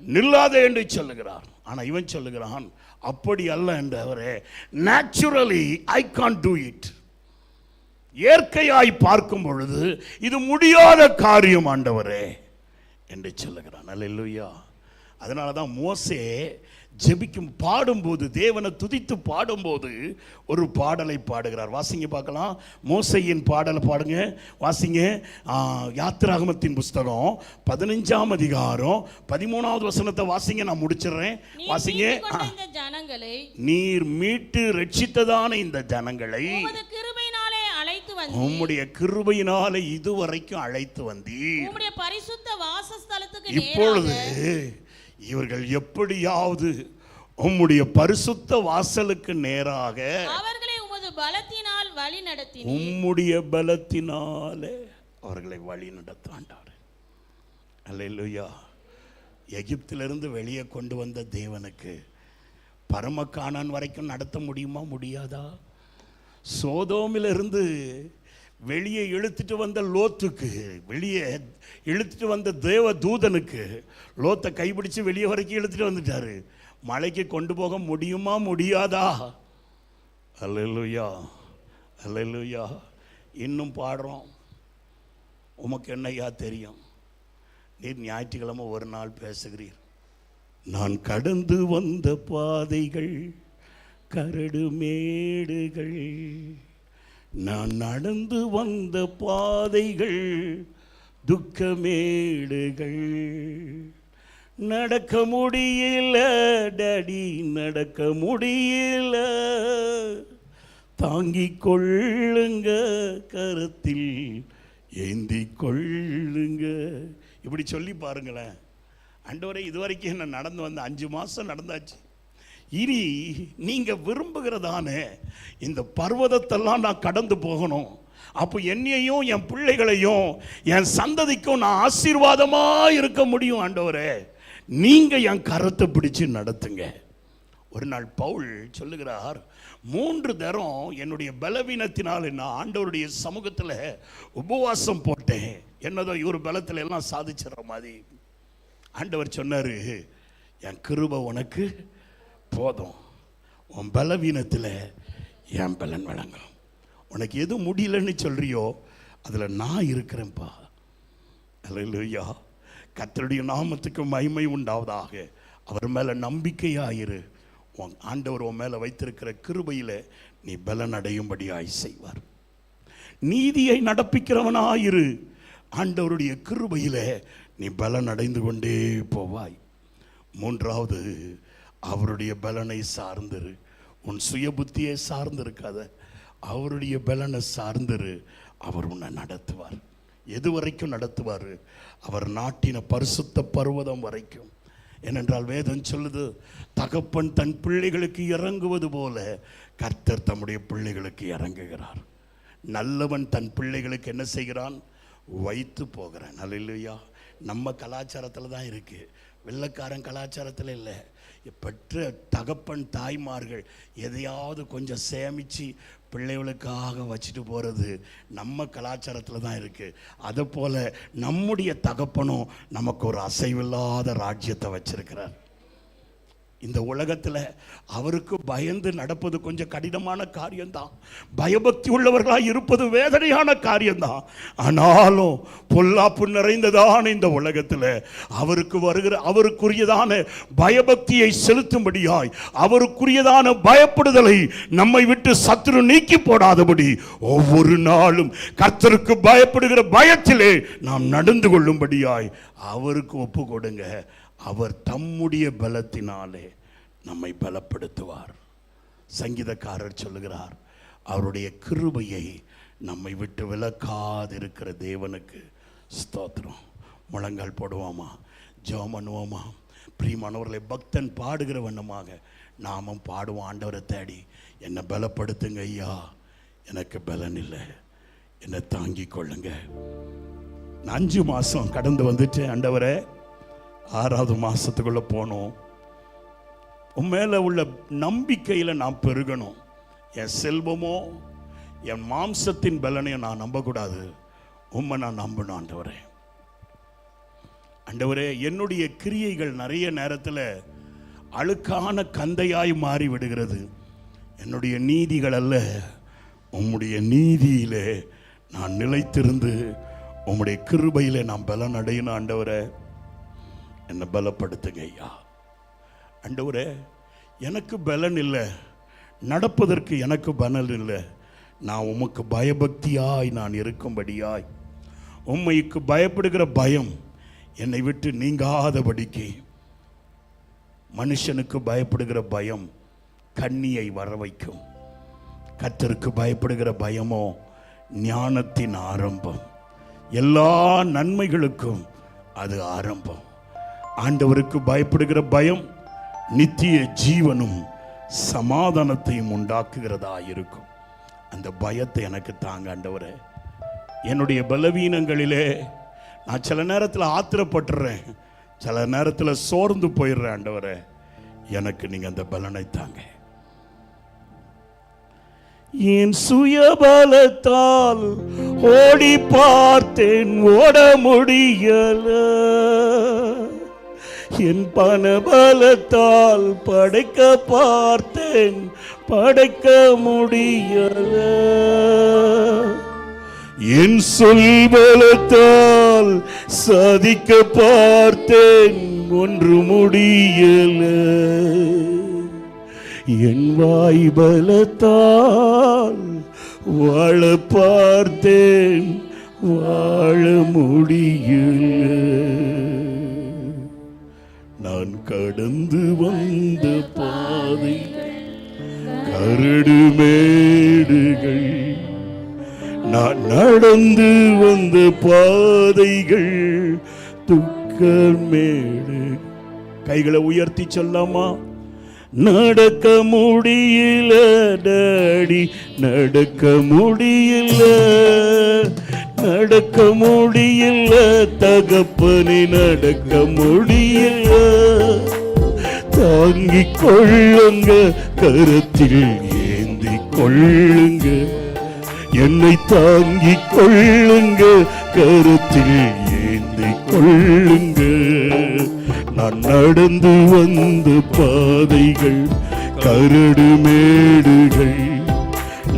Speaker 1: நில்லாதே என்று சொல்லுகிறார். ஆனால் இவன் சொல்லுகிறான், அப்படி அல்ல என்றவரே, naturally I can't do it. இயற்கையாய் பார்க்கும் பொழுது இது முடியாத காரியம் ஆண்டவரே என்று சொல்லுகிறான். அல்லேலூயா. அதனால தான் மோசே ஜெபிக்கும் பாடும்போது, தேவனை துதித்து பாடும்போது ஒரு பாடலை பாடுகிறார். வாசிங்க பார்க்கலாம். மோசையின் பாடலை பாடுங்க, வாசிங்க. யாத்திராகமத்தின் புஸ்தகம் 15ஆம் அதிகாரம் 13வது வசனத்தை வாசிங்க. நான் முடிச்சிடுறேன். வாசிங்க. நீர் மீட்டு ரட்சித்ததான இந்த ஜனங்களை உம்முடைய கிருபையினாலே இதுவரைக்கும் அழைத்து வந்தீர். இப்பொழுது இவர்கள் எப்படியாவது உம்முடைய பரிசுத்த வாசலுக்கு நேராக
Speaker 2: அவர்களை உமது பலத்தினால் வழி நடத்தினீர்.
Speaker 1: உம்முடைய பலத்தினாலே அவர்களை வழி நடத்தாண்டார். அல்லேலூயா. எகிப்திலிருந்து வெளியே கொண்டு வந்த தேவனுக்கு பரமக்கானான் வரைக்கும் நடத்த முடியுமா? முடியாதா? சோதோமிலிருந்து வெளியே இழுத்துட்டு வந்த லோத்துக்கு, வெளியே இழுத்துட்டு வந்த தேவ தூதனுக்கு லோத்தை கைப்பிடிச்சு வெளியே வரைக்கும் இழுத்துட்டு வந்துட்டாரு. மலைக்கு கொண்டு போக முடியுமா? முடியாதா? அல்லேலூயா, அல்லேலூயா. இன்னும் பாடுறோம். உமக்கு என்னையா தெரியும்? நீர் ஞாயிற்றுக்கிழமை ஒரு நாள் பேசுகிறீர், நான் கடந்து வந்த பாதைகள் கரடு மேடுகள், நான் நடந்து வந்த பாதைகள் துக்கமேடுகள். நடக்க முடியல டாடி, நடக்க முடியல, தாங்கிக் கொள்ளுங்க கரத்தில் ஏந்தி கொள்ளுங்க. இப்படி சொல்லி பாருங்களேன். ஆண்டவரே, இதுவரைக்கும் என்ன நடந்து வந்த 5 மாதம் நடந்தாச்சு. இனி நீங்க விரும்புகிறதான இந்த பர்வதத்தெல்லாம் நான் கடந்து போகணும். அப்போ என்னையும் என் பிள்ளைகளையும் என் சந்ததிக்கும் நான் ஆசீர்வாதமா இருக்க முடியும். ஆண்டவரே, நீங்க என் கரத்தை பிடிச்சு நடத்துங்க. ஒரு நாள் பவுல் சொல்லுகிறார், 3 தரம் என்னுடைய பலவீனத்தினால் நான் ஆண்டவருடைய சமூகத்தில் உபவாசம் போட்டேன். என்னதோ இவர் பலத்தில் எல்லாம் சாதிச்சிடற மாதிரி. ஆண்டவர் சொன்னாரு, என் கிருபை உனக்கு போதும், உன் பலவீனத்தில் என் பலன் வழங்கும். உனக்கு எது முடியலன்னு சொல்றியோ அதில் நான் இருக்கிறேன்ப்பா. அல்லேலூயா. கர்த்தருடைய நாமத்துக்கு மகிமை உண்டாவதாக. அவர் மேலே நம்பிக்கையாயிரு. உன் ஆண்டவர் உன் மேலே வைத்திருக்கிற கிருபையில் நீ பலன் அடையும்படியாய் செய்வார். நீதியை நடப்பிக்கிறவனாயிரு. ஆண்டவருடைய கிருபையில் நீ பலன் அடைந்து கொண்டே போவாய். 3வது, அவருடைய பலனை சார்ந்திரு. உன் சுய புத்தியை சார்ந்திருக்காத, அவருடைய பலனை சார்ந்திரு. அவர் உன்னை நடத்துவார். எது வரைக்கும் நடத்துவார்? அவர் நாட்டின பரிசுத்த பர்வதம் வரைக்கும். ஏனென்றால் வேதம் சொல்லுது, தகப்பன் தன் பிள்ளைகளுக்கு இறங்குவது போல கர்த்தர் தம்முடைய பிள்ளைகளுக்கு இறங்குகிறார். நல்லவன் தன் பிள்ளைகளுக்கு என்ன செய்கிறான்? வைத்து போகிறான். அல்லேலூயா. நம்ம கலாச்சாரத்தில் தான் இருக்குது, வெள்ளைக்காரன் கலாச்சாரத்தில் இல்லை. பெற்ற தகப்பன் தாய்மார்கள் எதையாவது கொஞ்சம் சேமித்து பிள்ளைகளுக்காக வச்சுட்டு போகிறது நம்ம கலாச்சாரத்தில் தான் இருக்குது. அதை போல் நம்முடைய தகப்பனும் நமக்கு ஒரு அசைவில்லாத ராஜ்யத்தை வச்சிருக்கிறார். இந்த உலகத்தில் அவருக்கு பயந்து நடப்பது கொஞ்சம் கடினமான காரியம்தான். பயபக்தி உள்ளவர்களாக இருப்பது வேதனையான காரியம்தான். ஆனாலும் பொல்லாப்பு நிறைந்ததான இந்த உலகத்தில் அவருக்கு வருகிற அவருக்குரியதான பயபக்தியை செலுத்தும்படியாய், அவருக்குரியதான பயப்படுதலை நம்மை விட்டு சத்துரு நீக்கி போடாதபடி ஒவ்வொரு நாளும் கர்த்தருக்கு பயப்படுகிற பயத்திலே நாம் நடந்து கொள்ளும்படியாய் அவருக்கு ஒப்பு கொடுங்க. அவர் தம்முடைய பலத்தினாலே நம்மை பலப்படுத்துவார். சங்கீதக்காரர் சொல்லுகிறார், அவருடைய கிருபையை நம்மை விட்டு விலக்காதிருக்கிற தேவனுக்கு ஸ்தோத்திரம். முழங்கால் போடுவோமா, ஜெபம் பண்ணுவோமா? பிரியமானவர்களை, பக்தன் பாடுகிற வண்ணமாக நாமும் பாடுவோம். ஆண்டவரை தேடி, என்னை பலப்படுத்துங்க ஐயா, எனக்கு பலன் இல்லை, என்னை தாங்கிக் கொள்ளுங்க. 5 மாதம் கடந்து வந்துட்டு ஆண்டவரே, 6வது மாதத்துக்குள்ளே போனோம். உன் மேலே உள்ள நம்பிக்கையில் நான் பெருகணும். என் செல்வமோ என் மாம்சத்தின் பலனையும் நான் நம்பக்கூடாது, உம்மை நான் நம்பணும். ஆண்டவரே, ஆண்டவரே, என்னுடைய கிரியைகள் நிறைய நேரத்தில் அழுக்கான கந்தையாய் மாறி விடுகிறது. என்னுடைய நீதிகள் அல்ல, உம்முடைய நீதியிலே நான் நிலைத்திருந்து உம்முடைய கிருபையிலே நான் பலன் அடையணும். ஆண்டவரே, என்னை பலப்படுத்துங்க ஐயா. ஆண்டவரே, எனக்கு பலன் இல்லை, நடப்பதற்கு எனக்கு பலன் இல்லை. நான் உமக்கு பயபக்தியாய் நான் இருக்கும்படியாய், உம்மைக்கு பயப்படுகிற பயம் என்னை விட்டு நீங்காதபடிக்கு. மனுஷனுக்கு பயப்படுகிற பயம் கண்ணியை வர வைக்கும். கர்த்தருக்கு பயப்படுகிற பயமோ ஞானத்தின் ஆரம்பம். எல்லா நன்மைகளுக்கும் அது ஆரம்பம். ஆண்டவருக்கு பயப்படுகிற பயம் நித்திய ஜீவனும் சமாதானத்தையும் உண்டாக்குகிறதா இருக்கும். அந்த பயத்தை எனக்கு தாங்க ஆண்டவரே. என்னுடைய பலவீனங்களிலே நான் சில நேரத்தில் ஆத்திரப்பட்டுறேன், சில நேரத்தில் சோர்ந்து போயிடுறேன். ஆண்டவரே, எனக்கு நீங்க அந்த பலனை தாங்க. என் சுயபலத்தால் ஓடி பார்த்தேன், ஓட முடியல. என் பணபலத்தால் படைக்க பார்த்தேன், படைக்க முடியல. என் சொல்பலத்தால் சாதிக்க பார்த்தேன், ஒன்று முடியல. என் வாய் பலத்தால் வாழ பார்த்தேன், வாழ முடியல. நான் கடந்து வந்த பாதை கரடு மேடுகள், நான் நடந்து வந்த பாதைகள் துக்கமேடு. கைகளை உயர்த்தி சொல்லாமா? நடக்க முடியல டாடி, நடக்க முடியல, நடக்க முடியல தகப்பனே, நடக்க முடியல. தாங்கிக் கொள்ளுங்க, கருத்தில் ஏந்தி கொள்ளுங்க, என்னை தாங்கிக் கொள்ளுங்க, கருத்தில் ஏந்தி கொள்ளுங்க. நான் நடந்து வந்த பாதைகள் கரடு மேடுகள்,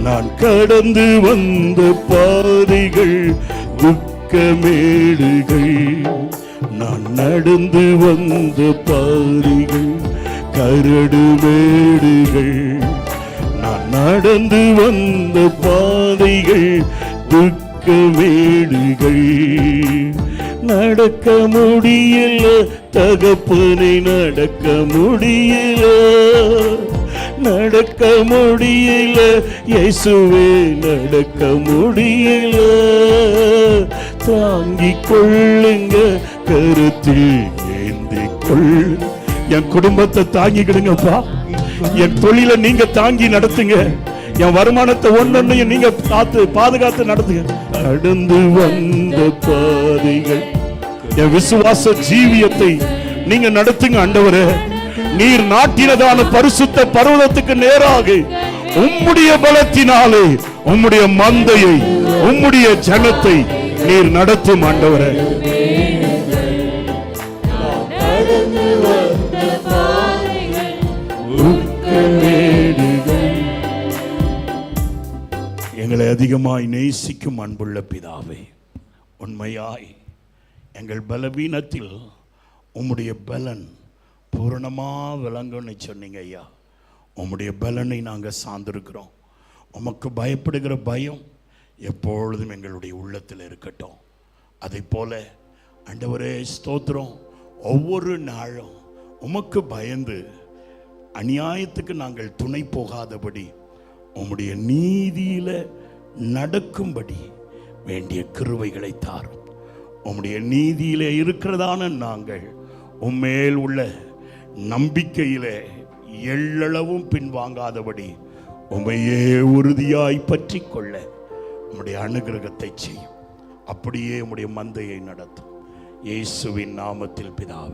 Speaker 1: நான் கடந்து வந்த பாதைகள் துக்கமேடுகள். நான் நடந்து வந்த பாதைகள் கரடு மேடுகள், நான் நடந்து வந்த பாதைகள் துக்கமேடுகள். நடக்க முடியல தகப்பனை, நடக்க முடியல, நடக்க முடியல இயேசுவே, நடக்க முடியல. தாங்கிக் கொள்ளுங்க, கருத்தில் ஏந்தி கொள்ளு. என் குடும்பத்தை தாங்கிக்கிடுங்கப்பா, என் தொழிலை நீங்க தாங்கி நடத்துங்க, என் வருமானத்தை ஒன்னொன்னையும் நீங்க பாதுகாத்து நடத்துங்க. நடந்து வந்த பாதைகள், என் விசுவாச ஜீவியத்தை நீங்க நடத்துங்க ஆண்டவரே. நீர் நாட்டினதான பரிசுத்த பர்வதத்துக்கு நேராக உம்முடைய பலத்தினாலே உம்முடைய மந்தையை, உம்முடைய ஜனத்தை நீர் நடத்தும் ஆண்டவரே. எங்களை அதிகமாய் நேசிக்கும் அன்புள்ள பிதாவே, உண்மையாய் எங்கள் பலவீனத்தில் உம்முடைய பலன் பூரணமா விளங்குன்னு சொன்னீங்க ஐயா. உம்முடைய பலனை நாங்கள் சார்ந்திருக்கிறோம். உமக்கு பயப்படுகிற பயம் எப்பொழுதும் எங்களுடைய உள்ளத்தில் இருக்கட்டும். அதை போல ஆண்டவரே ஸ்தோத்திரம், ஒவ்வொரு நாளும் உமக்கு பயந்து அநியாயத்துக்கு நாங்கள் துணை போகாதபடி உம்முடைய நீதியில நடக்கும்படி வேண்டிய கிருபைகளை தாரும். உம்முடைய நீதியிலே இருக்கிறதான நாங்கள் உம்மேல் உள்ள நம்பிக்கையிலே எள்ளளவும் பின்வாங்காதபடி உம்மையே உறுதியாய் பற்றி கொள்ள உம்முடைய அனுகிரகத்தை செய்யும். அப்படியே உம்முடைய மந்தையை நடத்தும். இயேசுவின் நாமத்தில் பிதாவே.